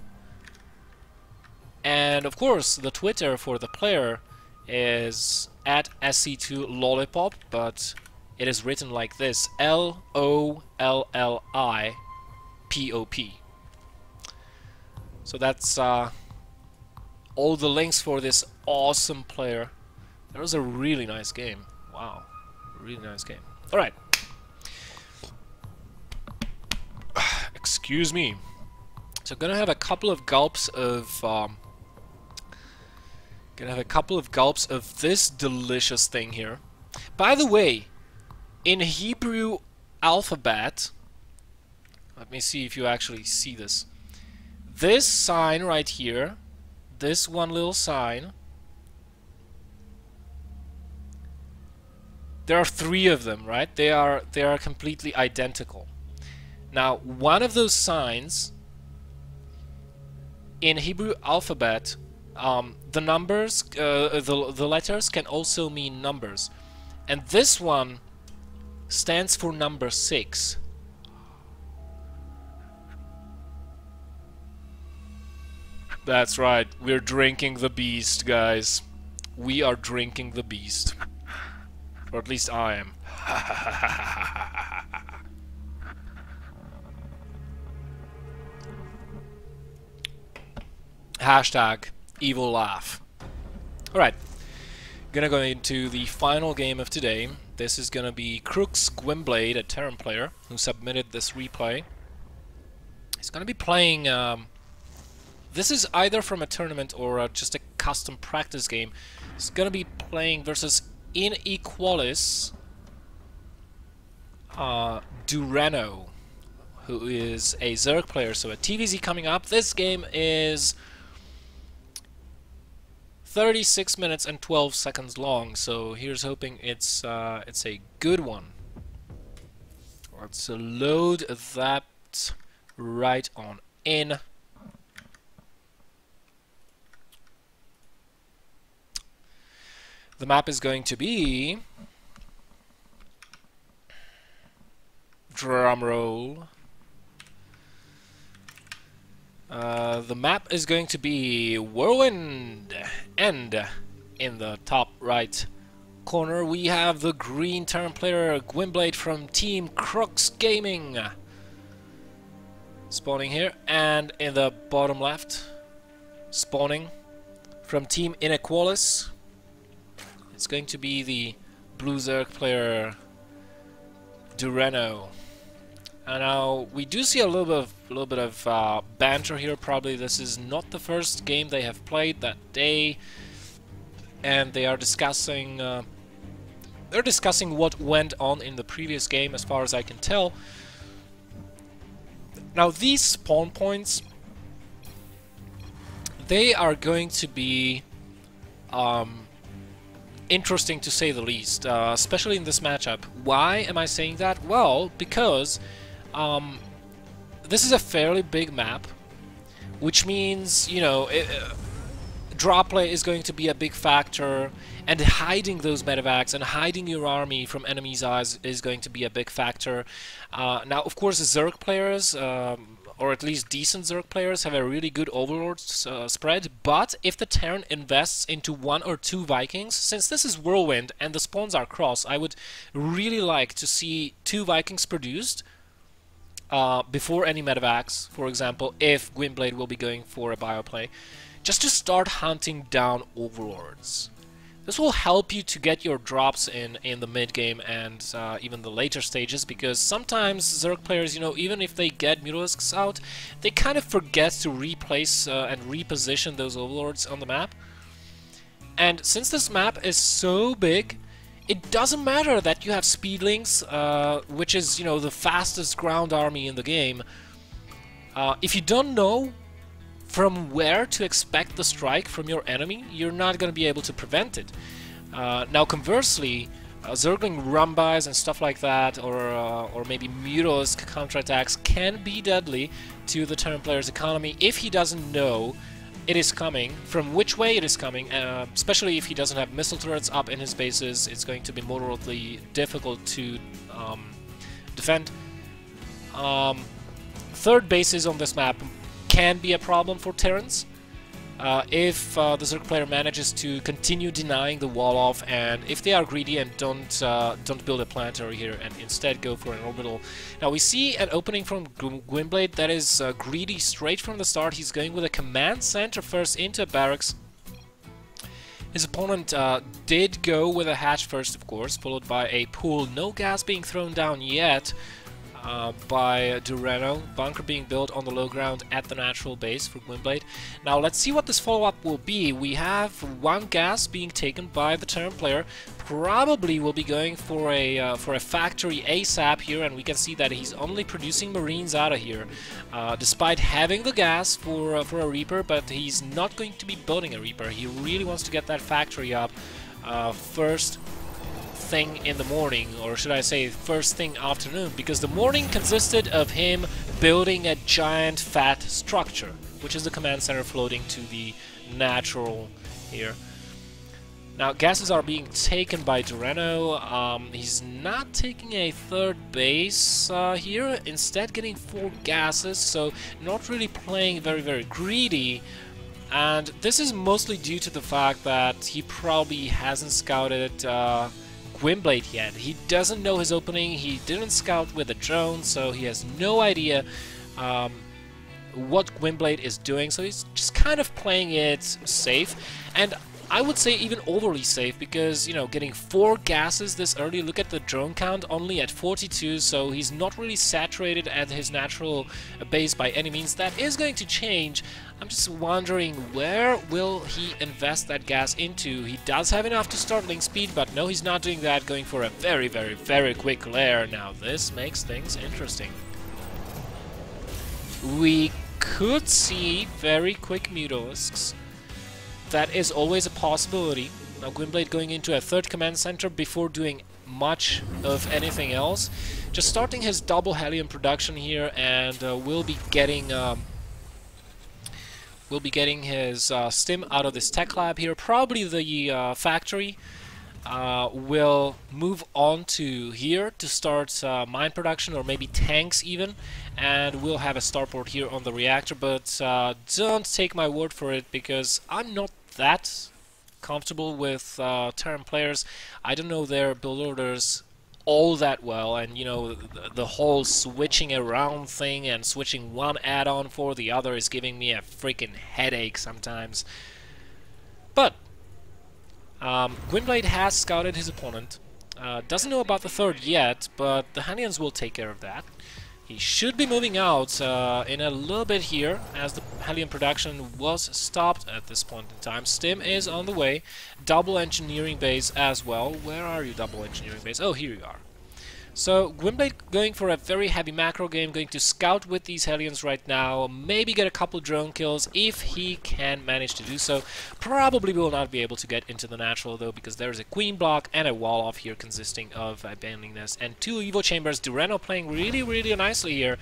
And of course, the Twitter for the player is at SC2Lollipop, but it is written like this: LOLLIPOP. So that's all the links for this awesome player. That was a really nice game. Wow, really nice game. All right. Excuse me. So gonna have a couple of gulps of this delicious thing here. By the way, in Hebrew alphabet, let me see if you actually see this. This sign right here, this one little sign, there are 3 of them, right? They are completely identical. Now, one of those signs in Hebrew alphabet, the numbers, the letters can also mean numbers, and this one stands for number 6. That's right, we're drinking the beast, guys. We are drinking the beast. Or at least I am. Hashtag evil laugh. Alright, gonna go into the final game of today. This is gonna be CRUX Gwynbleidd, a Terran player, who submitted this replay. He's gonna be playing... this is either from a tournament or just a custom practice game. He's gonna be playing versus INAE DuranO, who is a Zerg player, so a TVZ coming up. This game is 36 minutes and 12 seconds long, so here's hoping it's a good one. Let's load that right on in. The map is going to be, drum roll, the map is going to be Whirlwind, and in the top right corner we have the green Terran player Gwynbleidd from Team CRUX Gaming spawning here, and in the bottom left spawning from Team INAE it's going to be the blue Zerg player DuranO. And now we do see a little bit of banter here. Probably this is not the first game they have played that day, and they are discussing what went on in the previous game, as far as I can tell. Now these spawn points, they are going to be interesting to say the least, especially in this matchup. Why am I saying that? Well, because this is a fairly big map, which means, you know, draw play is going to be a big factor, and hiding those medevacs and hiding your army from enemies' eyes is going to be a big factor. Now, of course, Zerg players, or at least decent Zerg players, have a really good Overlord spread, but if the Terran invests into 1 or 2 Vikings, since this is Whirlwind and the spawns are cross, I would really like to see 2 Vikings produced before any medevacs, for example, if Gwynbleidd will be going for a bioplay, just to start hunting down Overlords. This will help you to get your drops in the mid-game and even the later stages, because sometimes Zerg players, you know, even if they get Mutalisks out, they kind of forget to replace and reposition those Overlords on the map. And since this map is so big, it doesn't matter that you have Speedlings, which is, you know, the fastest ground army in the game. If you don't know from where to expect the strike from your enemy, you're not going to be able to prevent it. Now conversely, Zergling run-bys and stuff like that, or maybe Mutalisk counterattacks can be deadly to the Terran player's economy if he doesn't know it is coming, from which way it is coming, especially if he doesn't have missile turrets up in his bases. It's going to be moderately difficult to defend. Third bases on this map can be a problem for Terrans if the Zerg player manages to continue denying the wall off, and if they are greedy and don't build a planetary here and instead go for an orbital. Now we see an opening from Gwynbleidd that is greedy straight from the start. He's going with a command center first into a barracks. His opponent did go with a hatch first, of course, followed by a pool. No gas being thrown down yet by DuranO. Bunker being built on the low ground at the natural base for Gwynbleidd. Now let's see what this follow-up will be. We have 1 gas being taken by the Terran player. Probably will be going for a factory ASAP here, and we can see that he's only producing Marines out of here, despite having the gas for a Reaper. But he's not going to be building a Reaper. He really wants to get that factory up first thing in the morning, or should I say first thing afternoon, because the morning consisted of him building a giant fat structure, which is the command center floating to the natural here. Now gases are being taken by DuranO. He's not taking a third base here, instead getting 4 gases, so not really playing very greedy. And this is mostly due to the fact that he probably hasn't scouted Gwynbleidd yet. He doesn't know his opening, he didn't scout with a drone, so he has no idea what Gwynbleidd is doing, so he's just kind of playing it safe. And I would say even overly safe, because, you know, getting 4 gases this early, look at the drone count, only at 42, so he's not really saturated at his natural base by any means. That is going to change. I'm just wondering, where will he invest that gas into? He does have enough to start link speed, but no, he's not doing that, going for a very quick lair. Now this makes things interesting. We could see very quick Mutalisks. That is always a possibility. Now Gwynbleidd going into a third command center before doing much of anything else. Just starting his double helium production here, and we'll be getting his stim out of this tech lab here. Probably the factory will move on to here to start mine production, or maybe tanks even, and we'll have a starport here on the reactor. But don't take my word for it, because I'm not that comfortable with Terran players. I don't know their build orders all that well, and you know, the whole switching around thing and switching one add-on for the other is giving me a freaking headache sometimes. But Gwynbleidd has scouted his opponent, doesn't know about the third yet, but the Hellions will take care of that. He should be moving out in a little bit here, as the helium production was stopped at this point in time. Stim is on the way. Double engineering base as well. Where are you, double engineering base? Oh, here you are. So Gwynbleidd going for a very heavy macro game, going to scout with these Hellions right now, maybe get a couple drone kills if he can manage to do so. Probably will not be able to get into the natural though, because there's a queen block and a wall off here consisting of a banding nest and 2 Evo chambers. DuranO playing really nicely here.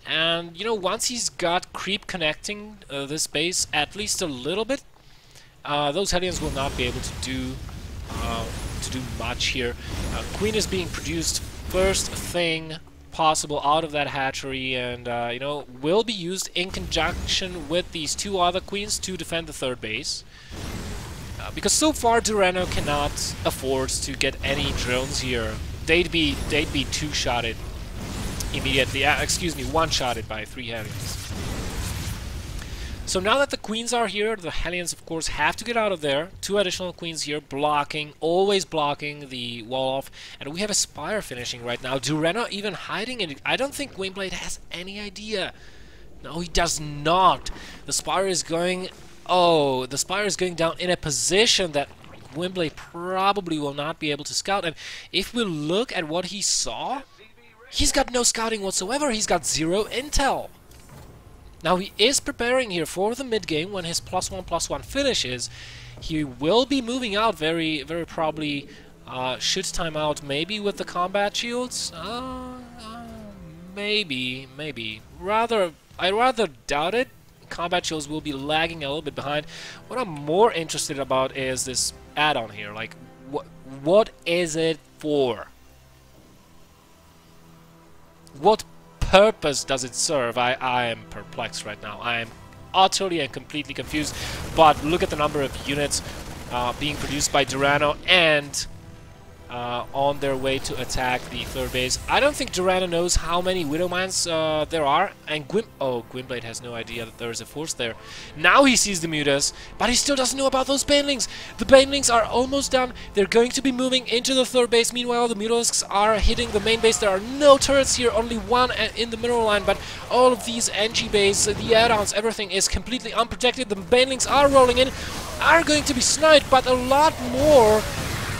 And you know, once he's got creep connecting this base at least a little bit, those Hellions will not be able to do much here. Queen is being produced first thing possible out of that hatchery, and you know, will be used in conjunction with these 2 other queens to defend the third base. Because so far DuranO cannot afford to get any drones here. They'd be 2-shotted immediately. Excuse me, 1-shotted by 3 Hellions. So now that the queens are here, the Hellions of course have to get out of there. 2 additional queens here blocking, always blocking the wall off. And we have a Spire finishing right now. DuranO even hiding it. I don't think Gwynbleidd has any idea. No, he does not. The Spire is going... Oh, the Spire is going down in a position that Gwynbleidd probably will not be able to scout. And if we look at what he saw, he's got no scouting whatsoever. He's got 0 intel. Now he is preparing here for the mid-game. When his +1/+1 finishes, he will be moving out very probably, should time out maybe with the combat shields? Maybe. I rather doubt it. Combat shields will be lagging a little bit behind. What I'm more interested about is this add-on here. Like, what is it for? What purpose does it serve? I am perplexed right now. I am utterly and completely confused. But look at the number of units being produced by DuranO and on their way to attack the third base. I don't think DuranO knows how many Widow Mines there are, and Gwynbleidd has no idea that there is a force there. Now he sees the Mutas, but he still doesn't know about those Banelings. The Banelings are almost done. They're going to be moving into the third base. Meanwhile, the Mutalisks are hitting the main base. There are no turrets here, only 1 in the mineral line, but all of these NG base, the add-ons, everything is completely unprotected. The Banelings are rolling in, are going to be sniped, but a lot more.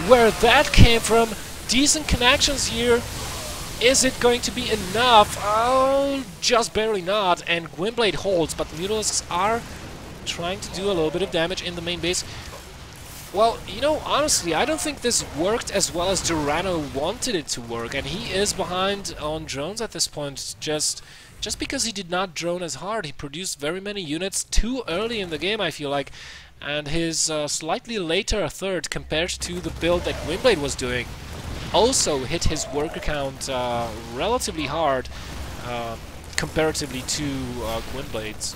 Where that came from, decent connections here. Is it going to be enough? Oh, just barely not. And Gwynbleidd holds, but the Mutalisks are trying to do a little bit of damage in the main base. Well, you know, honestly, I don't think this worked as well as DuranO wanted it to work, and he is behind on drones at this point, just because he did not drone as hard. He produced very many units too early in the game, I feel like, and his slightly later third compared to the build that Gwynbleidd was doing also hit his worker count relatively hard comparatively to Gwynbleidd's.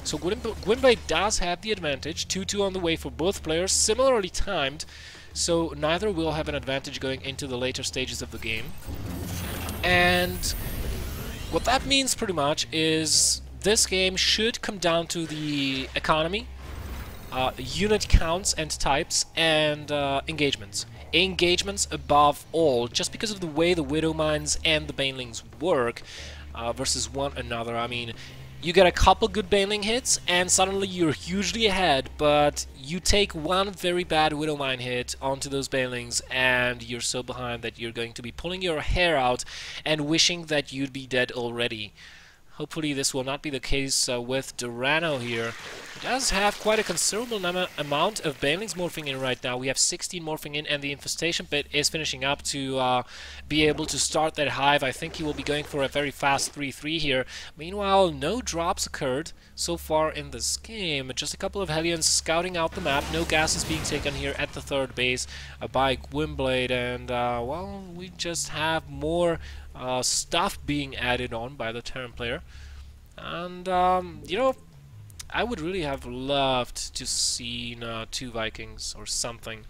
So Gwynbleidd does have the advantage, 2-2 on the way for both players, similarly timed, so neither will have an advantage going into the later stages of the game. And what that means pretty much is this game should come down to the economy, unit counts and types, and engagements. Engagements above all, just because of the way the Widow Mines and the Banelings work versus one another. I mean, you get a couple good Baneling hits and suddenly you're hugely ahead, but you take one very bad Widow Mine hit onto those Banelings and you're so behind that you're going to be pulling your hair out and wishing that you'd be dead already. Hopefully this will not be the case with DuranO here. He does have quite a considerable amount of Banelings morphing in right now. We have 16 morphing in, and the infestation bit is finishing up to be able to start that hive. I think he will be going for a very fast 3-3 here. Meanwhile, no drops occurred so far in this game. Just a couple of Hellions scouting out the map. No gas is being taken here at the third base by Gwynbleidd, and well, we just have more stuff being added on by the Terran player. And you know, I would really have loved to see 2 Vikings or something,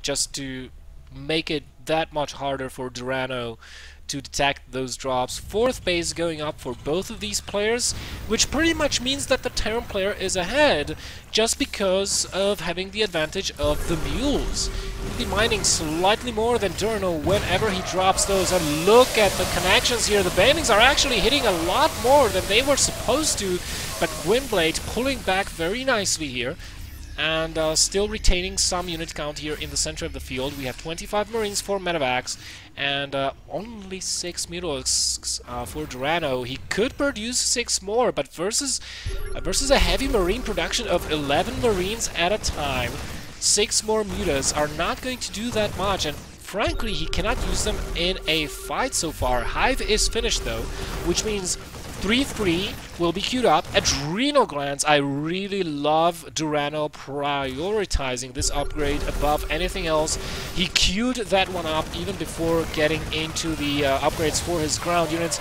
just to make it that much harder for DuranO to detect those drops. 4th base going up for both of these players, which pretty much means that the Terran player is ahead just because of having the advantage of the mules. He'll be mining slightly more than DuranO whenever he drops those, and look at the connections here. The Banelings are actually hitting a lot more than they were supposed to, but Gwynbleidd pulling back very nicely here, and still retaining some unit count here in the center of the field. We have 25 Marines for Medevacs, and only 6 Mutalisks for DuranO. He could produce 6 more, but versus a heavy Marine production of 11 Marines at a time, 6 more Mutas are not going to do that much, and frankly, he cannot use them in a fight so far. Hive is finished though, which means 3-3 will be queued up. Adrenal glands, I really love DuranO prioritizing this upgrade above anything else. He queued that one up even before getting into the upgrades for his ground units.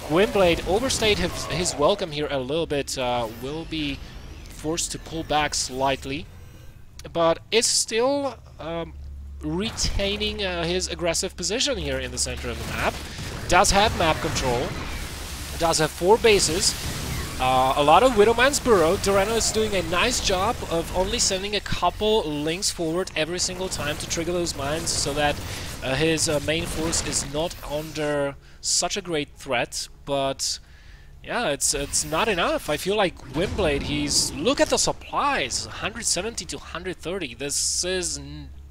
Gwynbleidd overstayed his welcome here a little bit, will be forced to pull back slightly, but is still retaining his aggressive position here in the center of the map. Does have map control. Does have 4 bases, a lot of Widow Mines burrow. DuranO is doing a nice job of only sending a couple links forward every single time to trigger those mines so that his main force is not under such a great threat, but yeah, it's not enough. I feel like Gwynbleidd, look at the supplies, 170 to 130. This is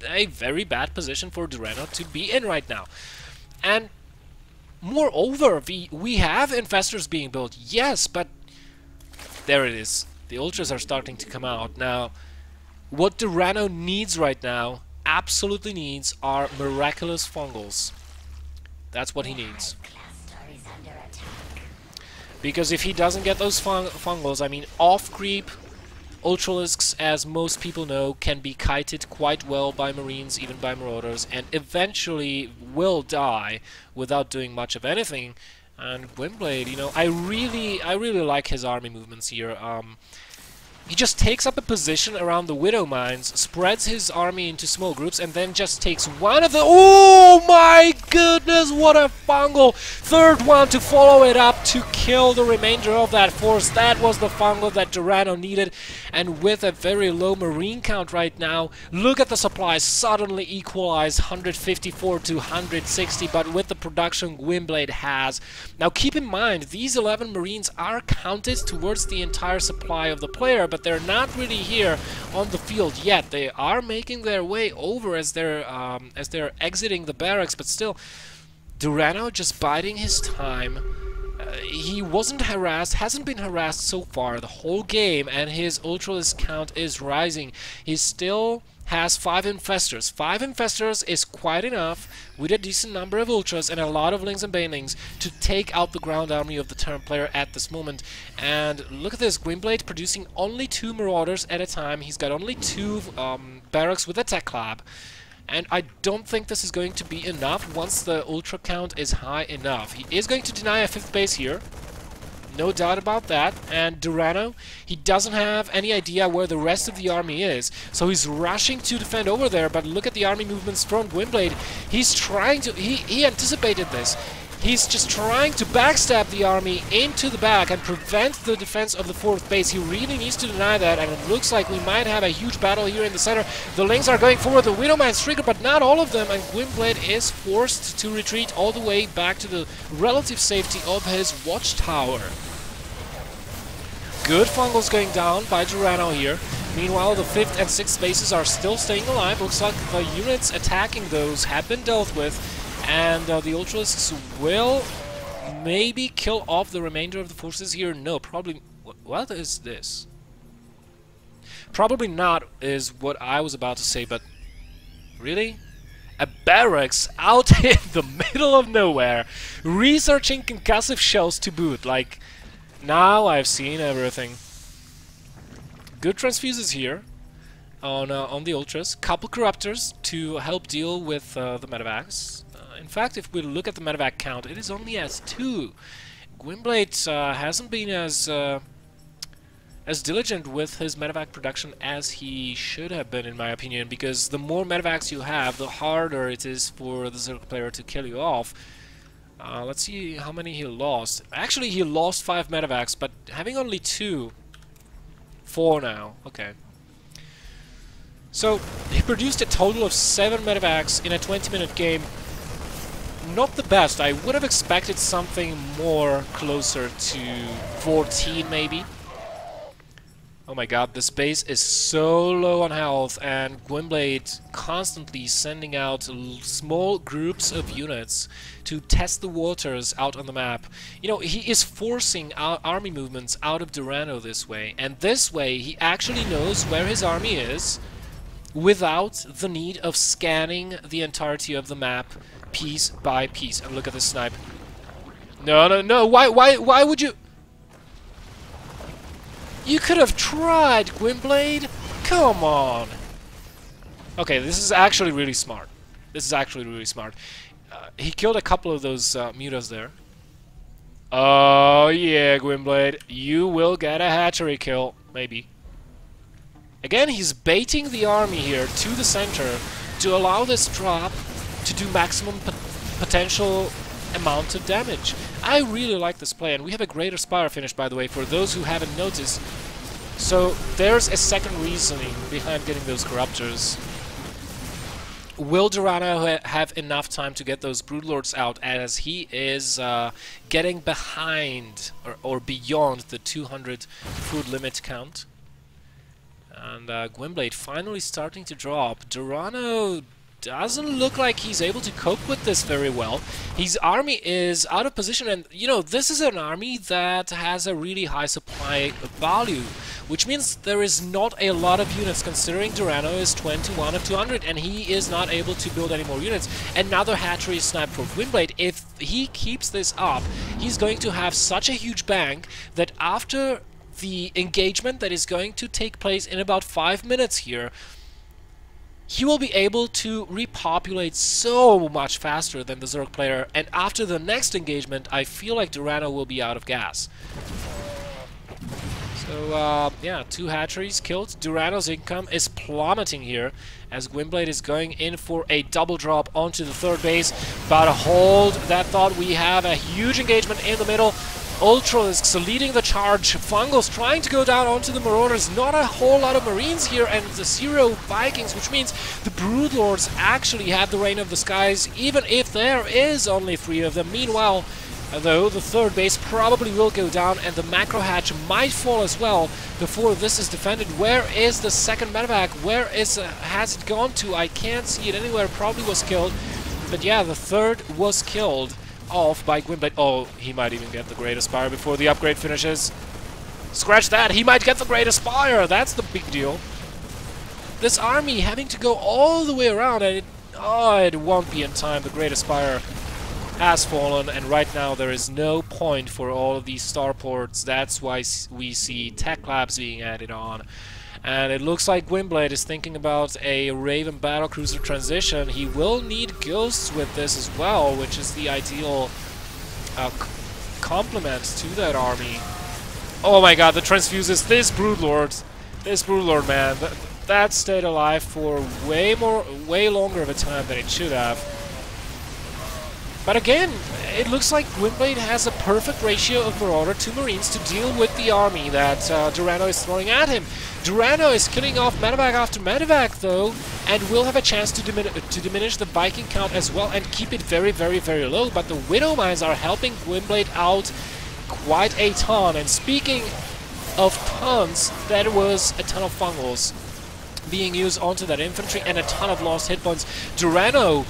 a very bad position for DuranO to be in right now. And moreover, we have infestors being built, yes, but there it is. The ultras are starting to come out. Now, what DuranO needs right now, absolutely needs, are miraculous fungals. That's what he needs. Because if he doesn't get those fungals, I mean, off-creep Ultralisks, as most people know, can be kited quite well by Marines, even by Marauders, and eventually will die without doing much of anything. And Gwynbleidd, you know, I really like his army movements here. He just takes up a position around the Widow Mines, spreads his army into small groups, and then just takes one of the... Oh my goodness, what a fungal! Third one to follow it up to kill the remainder of that force. That was the fungal that DuranO needed, and with a very low Marine count right now, look at the supplies suddenly equalize 154 to 160, but with the production Gwynbleidd has. Now keep in mind, these 11 Marines are counted towards the entire supply of the player, but they're not really here on the field yet. They are making their way over as they're exiting the barracks, but still, DuranO just biding his time. he wasn't harassed, hasn't been harassed so far the whole game, and his Ultralisk count is rising. He still has 5 infestors. 5 infestors is quite enough with a decent number of ultras and a lot of lings and banelings to take out the ground army of the Terran player at this moment. And look at this, Gwynbleidd producing only 2 marauders at a time. He's got only 2 barracks with a tech lab. And I don't think this is going to be enough once the ultra count is high enough. He is going to deny a 5th base here. No doubt about that. And DuranO, he doesn't have any idea where the rest of the army is. So he's rushing to defend over there, but look at the army movements from Gwynbleidd. He's trying to... He anticipated this. He's just trying to backstab the army into the back and prevent the defense of the 4th base. He really needs to deny that, and it looks like we might have a huge battle here in the center. The Lings are going forward, the Widowman's trigger, but not all of them, and Gwynbleidd is forced to retreat all the way back to the relative safety of his watchtower. Good fungals going down by DuranO here. Meanwhile, the 5th and 6th bases are still staying alive. Looks like the units attacking those have been dealt with. And the Ultralisks will maybe kill off the remainder of the forces here. No, probably... What is this? Probably not is what I was about to say, but... Really? A barracks out in the middle of nowhere, researching concussive shells to boot. Like, now I've seen everything. Good transfuses here on the Ultras. Couple Corruptors to help deal with the medevacs. In fact, if we look at the medevac count, it is only as 2. Gwynbleidd hasn't been as diligent with his medevac production as he should have been, in my opinion, because the more medevacs you have, the harder it is for the Zerg player to kill you off. Let's see how many he lost. Actually, he lost 5 medevacs, but having only 2... 4 now. Okay. So, he produced a total of 7 medevacs in a 20-minute game. Not the best. I would have expected something more closer to 14 maybe. Oh my god, this base is so low on health, and Gwynbleidd constantly sending out small groups of units to test the waters out on the map. You know, he is forcing our army movements out of DuranO this way, and this way he actually knows where his army is without the need of scanning the entirety of the map piece by piece. And look at this snipe. No, no, no, why would you... You could have tried, Gwynbleidd! Come on! Okay, this is actually really smart. This is actually really smart. He killed a couple of those mutas there. Oh yeah, Gwynbleidd, you will get a hatchery kill, maybe. Again, he's baiting the army here to the center to allow this drop to do maximum potential amount of damage. I really like this play, and we have a greater Spire finish, by the way, for those who haven't noticed. So there's a second reasoning behind getting those Corruptors. Will DuranO have enough time to get those Broodlords out, as he is getting behind or beyond the 200 food limit count? And Gwynbleidd finally starting to drop. DuranO doesn't look like he's able to cope with this very well. His army is out of position, and you know, this is an army that has a really high supply value, which means there is not a lot of units, considering DuranO is 21 of 200 and he is not able to build any more units. Another hatchery snipe for Gwynbleidd. If he keeps this up, he's going to have such a huge bank that after the engagement that is going to take place in about 5 minutes here, he will be able to repopulate so much faster than the Zerg player, and after the next engagement, I feel like DuranO will be out of gas. So, yeah, 2 hatcheries killed. DuranO's income is plummeting here, as Gwynbleidd is going in for a double drop onto the 3rd base. But hold that thought, we have a huge engagement in the middle. Ultralisks leading the charge. Fungals trying to go down onto the Marauders. Not a whole lot of Marines here, and the 0 Vikings, which means the Broodlords actually have the reign of the skies, even if there is only 3 of them. Meanwhile, though, the 3rd base probably will go down, and the macro hatch might fall as well before this is defended. Where is the 2nd medevac? Where is has it gone to? I can't see it anywhere. Probably was killed. But yeah, the 3rd was killed off by Gwynbleidd. Oh, he might even get the Great Aspire before the upgrade finishes. Scratch that, he might get the Great Aspire! That's the big deal. This army having to go all the way around, and it won't be in time. The Great Aspire has fallen, and right now there is no point for all of these starports. That's why we see tech labs being added on. And it looks like Gwynbleidd is thinking about a Raven battlecruiser transition. He will need ghosts with this as well, which is the ideal complement to that army. Oh my god, the transfuses, this Broodlord, man, that stayed alive for way longer of a time than it should have. But again, it looks like Gwynbleidd has a perfect ratio of Marauder to Marines to deal with the army that DuranO is throwing at him. DuranO is killing off medevac after medevac, though, and will have a chance to diminish the Viking count as well and keep it very, very, very low. But the Widow Mines are helping Gwynbleidd out quite a ton. And speaking of tons, there was a ton of fungals being used onto that infantry and a ton of lost hit points. DuranO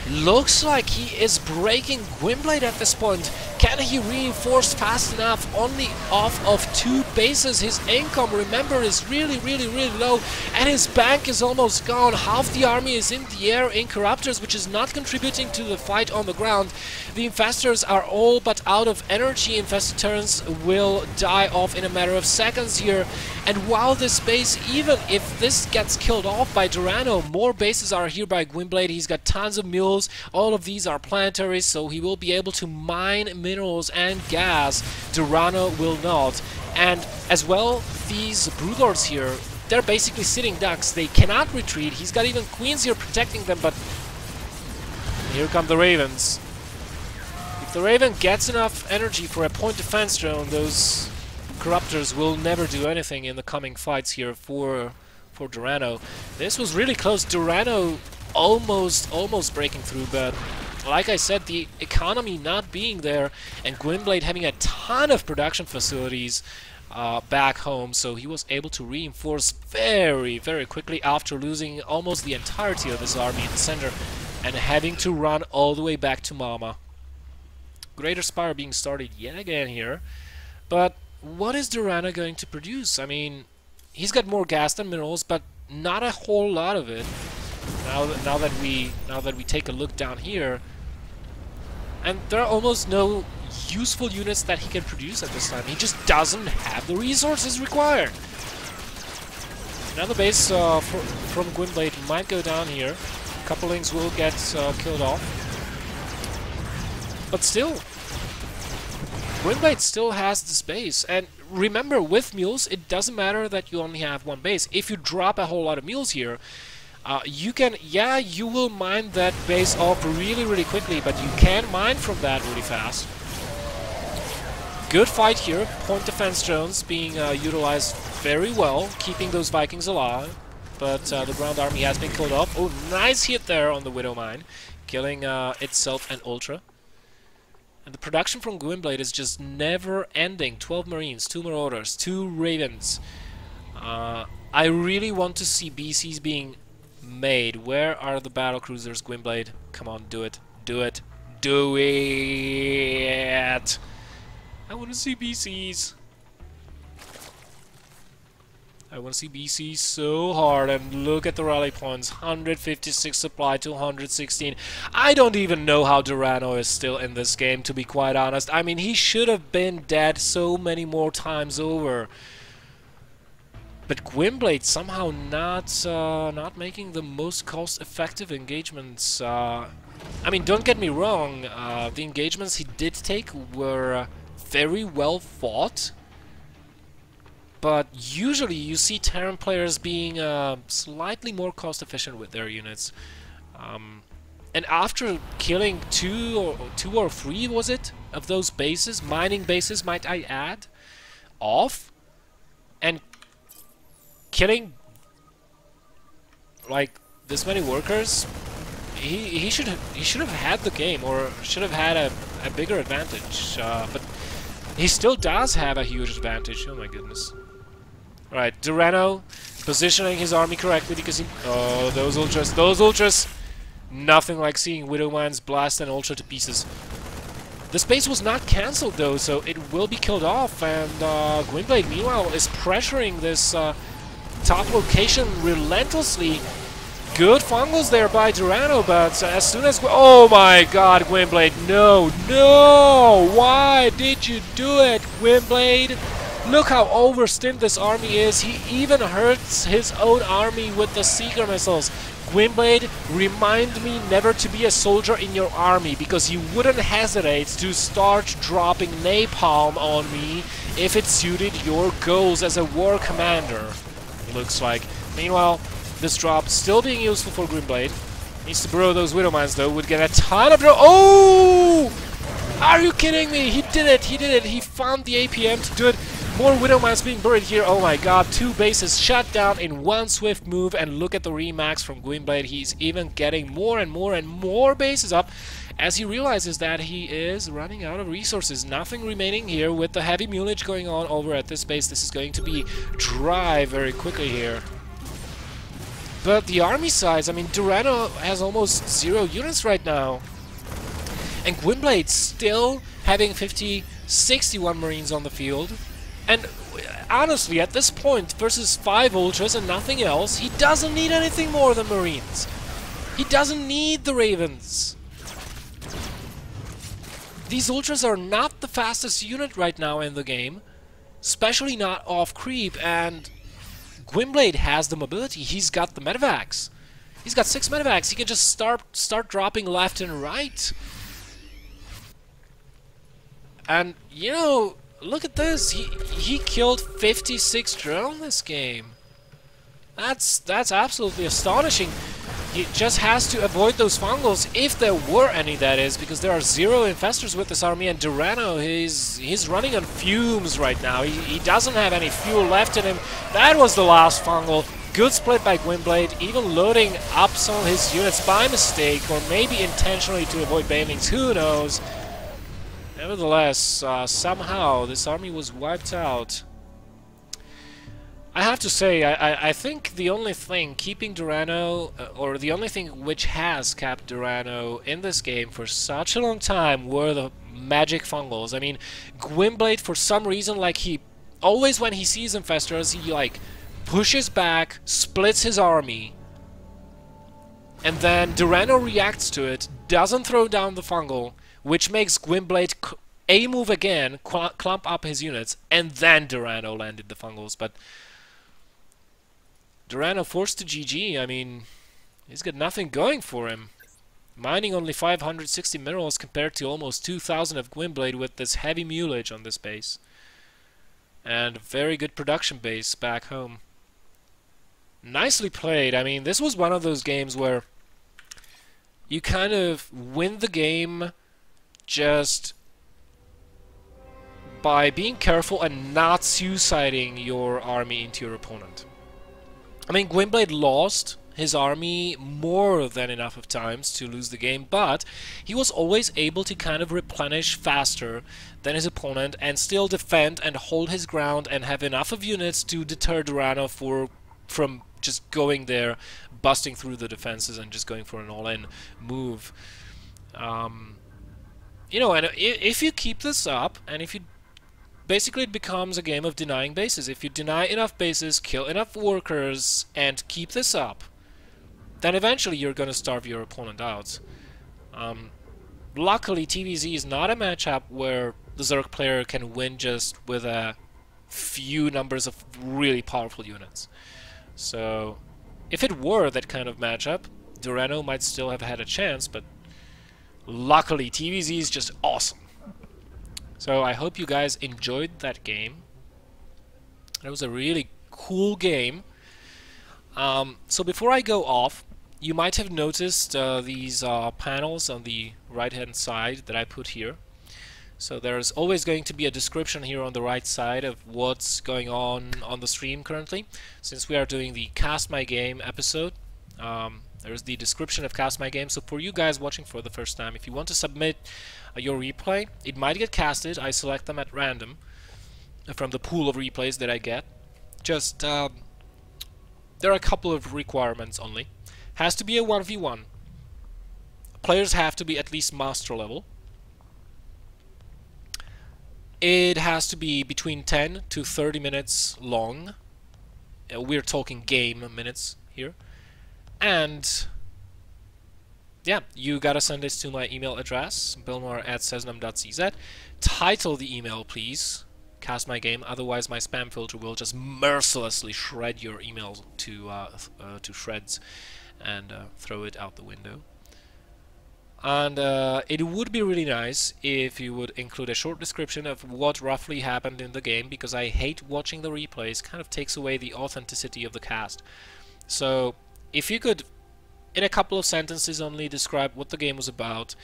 looks like he is breaking Gwynbleidd at this point. Can he reinforce fast enough? Only off of 2 bases. His income, remember, is really, really, really low, and his bank is almost gone. Half the army is in the air in Corruptors, which is not contributing to the fight on the ground. The Infestors are all but out of energy. Infested turns will die off in a matter of seconds here. And while this base, even if this gets killed off by DuranO, more bases are here by Gwynbleidd. He's got tons of mules. All of these are planetaries, so he will be able to mine minerals and gas. DuranO will not. And as well, these Broodlords here, they're basically sitting ducks. They cannot retreat. He's got even Queens here protecting them, but here come the Ravens. If the Raven gets enough energy for a point defense drone, those Corruptors will never do anything in the coming fights here for DuranO. This was really close. DuranO almost breaking through, but like I said, the economy not being there, and Gwynbleidd having a ton of production facilities back home, so he was able to reinforce very, very quickly after losing almost the entirety of his army in the center and having to run all the way back to Mama. Greater Spire being started yet again here, but what is DuranO going to produce? I mean, he's got more gas than minerals, but not a whole lot of it. Now that we take a look down here, and there are almost no useful units that he can produce at this time. He just doesn't have the resources required. Another base from Gwynbleidd might go down here. Couplings will get killed off, but still, Gwynbleidd still has this base. And remember, with mules, it doesn't matter that you only have 1 base. If you drop a whole lot of mules here, you can, yeah, you will mine that base off really, really quickly, but you can mine from that really fast. Good fight here. Point defense drones being utilized very well, keeping those Vikings alive. But the ground army has been killed off. Oh, nice hit there on the Widow Mine, killing itself and Ultra. And the production from Gwynbleidd is just never ending. 12 Marines, 2 Marauders, 2 Ravens. I really want to see BCs being made. Where are the battlecruisers, Gwynbleidd? Come on, do it. Do it. Do it! I want to see BCs. I want to see BCs so hard, and look at the rally points. 156 supply to 116. I don't even know how DuranO is still in this game, to be quite honest. I mean, he should have been dead so many more times over. But Gwynbleidd somehow not making the most cost-effective engagements. I mean, don't get me wrong, the engagements he did take were very well fought. But usually you see Terran players being slightly more cost-efficient with their units. And after killing two or three, was it, of those bases, mining bases might I add, off, and killing like this many workers, he should have had the game, or should have had a bigger advantage. But he still does have a huge advantage. Oh my goodness. Right, DuranO positioning his army correctly because he... Oh, those ultras! Those ultras! Nothing like seeing Widow Mines blast an ultra to pieces. The space was not cancelled though, so it will be killed off, and Gwynbleidd meanwhile is pressuring this top location relentlessly. Good fungals there by DuranO, but as soon as... Oh my god, Gwynbleidd, no, no! Why did you do it, Gwynbleidd? Look how overstint this army is. He even hurts his own army with the Seeker missiles. Gwynbleidd, remind me never to be a soldier in your army, because you wouldn't hesitate to start dropping napalm on me if it suited your goals as a war commander. Looks like. Meanwhile, this drop still being useful for Gwynbleidd. Needs to burrow those Widow Mines though, would get a ton of... Oh! Are you kidding me? He did it! He did it! He found the APM to do it. More Widow Mines being buried here. Oh my god, 2 bases shut down in one swift move, and look at the remax from Gwynbleidd. He's even getting more and more and more bases up as he realizes that he is running out of resources. Nothing remaining here with the heavy mulage going on over at this base. This is going to be dry very quickly here. But the army size, I mean, DuranO has almost 0 units right now. And Gwynbleidd still having 61 Marines on the field. And honestly, at this point, versus 5 Ultras and nothing else, he doesn't need anything more than Marines. He doesn't need the Ravens. These Ultras are not the fastest unit right now in the game, especially not off creep, and Gwynbleidd has the mobility. He's got the medevacs. He's got 6 medevacs. He can just start dropping left and right. And, you know, look at this. He killed 56 drone this game. That's absolutely astonishing. He just has to avoid those fungals, if there were any, that is, because there are 0 infestors with this army, and DuranO, he's running on fumes right now. He doesn't have any fuel left in him. That was the last fungal. Good split by Gwynbleidd, even loading up some of his units by mistake, or maybe intentionally to avoid banelings, who knows. Nevertheless, somehow this army was wiped out. I have to say, I think the only thing keeping DuranO, or the only thing which has kept DuranO in this game for such a long time, were the magic fungals. I mean, Gwynbleidd, for some reason, like, he always, when he sees infestors, he like pushes back, splits his army, and then DuranO reacts to it, doesn't throw down the fungal, which makes Gwynbleidd A-move again, clump up his units, and then DuranO landed the fungals. But DuranO forced to GG. I mean, he's got nothing going for him. Mining only 560 minerals compared to almost 2,000 of Gwynbleidd with this heavy mulage on this base. And very good production base back home. Nicely played. I mean, this was one of those games where you kind of win the game just by being careful and not suiciding your army into your opponent. I mean, Gwynbleidd lost his army more than enough of times to lose the game, but he was always able to kind of replenish faster than his opponent and still defend and hold his ground and have enough of units to deter DuranO from just going there, busting through the defenses and just going for an all-in move. You know, and if you keep this up, and if you... Basically, it becomes a game of denying bases. If you deny enough bases, kill enough workers, and keep this up, then eventually you're going to starve your opponent out. Luckily, TVZ is not a matchup where the Zerg player can win just with a few numbers of really powerful units. So, if it were that kind of matchup, DuranO might still have had a chance, but luckily, TVZ is just awesome. So I hope you guys enjoyed that game. It was a really cool game. So before I go off, you might have noticed these panels on the right-hand side that I put here. So there's always going to be a description here on the right side of what's going on the stream currently. Since we are doing the Cast My Game episode, there's the description of Cast My Game. So for you guys watching for the first time, if you want to submit your replay, it might get casted. I select them at random from the pool of replays that I get. Just there are a couple of requirements only. Has to be a 1v1. Players have to be at least master level. It has to be between 10 to 30 minutes long. We're talking game minutes here. And yeah, you gotta send this to my email address, bilmar@cesnam.cz. Title the email, please. Cast my game, otherwise my spam filter will just mercilessly shred your email to shreds and throw it out the window. And it would be really nice if you would include a short description of what roughly happened in the game, because I hate watching the replays. Kind of takes away the authenticity of the cast. So if you could, in a couple of sentences only, describe what the game was about,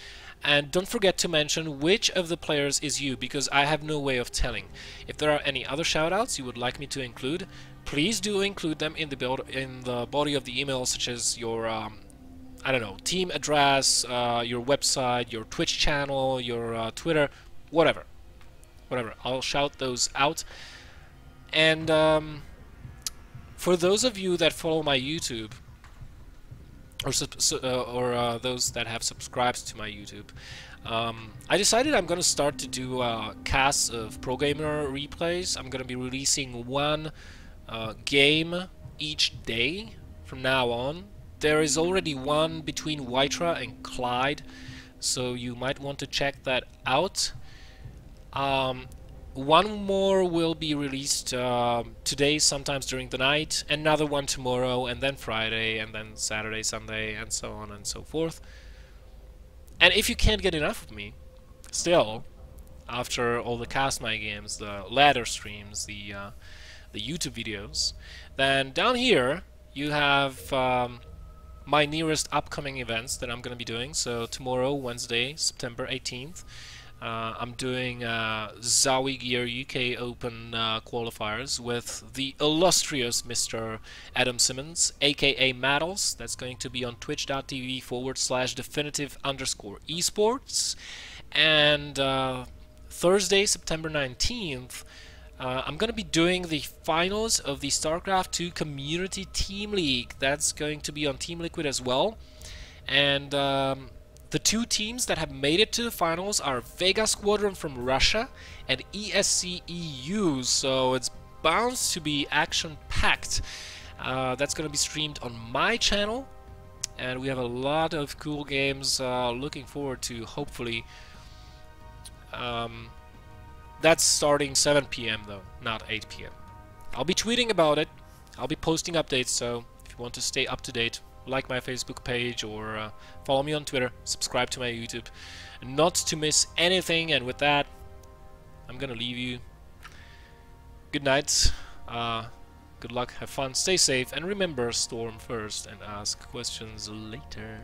and don't forget to mention which of the players is you, because I have no way of telling. If there are any other shoutouts you would like me to include, please do include them in the body of the email, such as your I don't know, team address, your website, your Twitch channel, your Twitter, whatever. I'll shout those out. And for those of you that follow my YouTube, or those that have subscribed to my YouTube, I decided I'm going to start to do casts of Pro Gamer replays. I'm going to be releasing one game each day from now on. There is already one between Wytra and Clyde, so you might want to check that out. One more will be released today, sometimes during the night, another one tomorrow, and then Friday, and then Saturday, Sunday, and so on and so forth. And if you can't get enough of me, still, after all the Cast My Games, the ladder streams, the YouTube videos, then down here you have my nearest upcoming events that I'm going to be doing. So tomorrow, Wednesday, September 18th, I'm doing Zowie Gear UK Open qualifiers with the illustrious Mr. Adam Simmons, aka Maddles. That's going to be on twitch.tv/definitive_esports. And Thursday, September 19th, I'm going to be doing the finals of the StarCraft 2 Community Team League. That's going to be on Team Liquid as well. And the two teams that have made it to the finals are Vega Squadron from Russia and ESC EU, so it's bound to be action-packed. That's going to be streamed on my channel, and we have a lot of cool games looking forward to, hopefully. That's starting 7 PM though, not 8 PM. I'll be tweeting about it. I'll be posting updates, so if you want to stay up to date, like my Facebook page or follow me on Twitter, subscribe to my YouTube, not to miss anything. And with that, I'm gonna leave you. Good night, good luck, have fun, stay safe, and remember, storm first and ask questions later.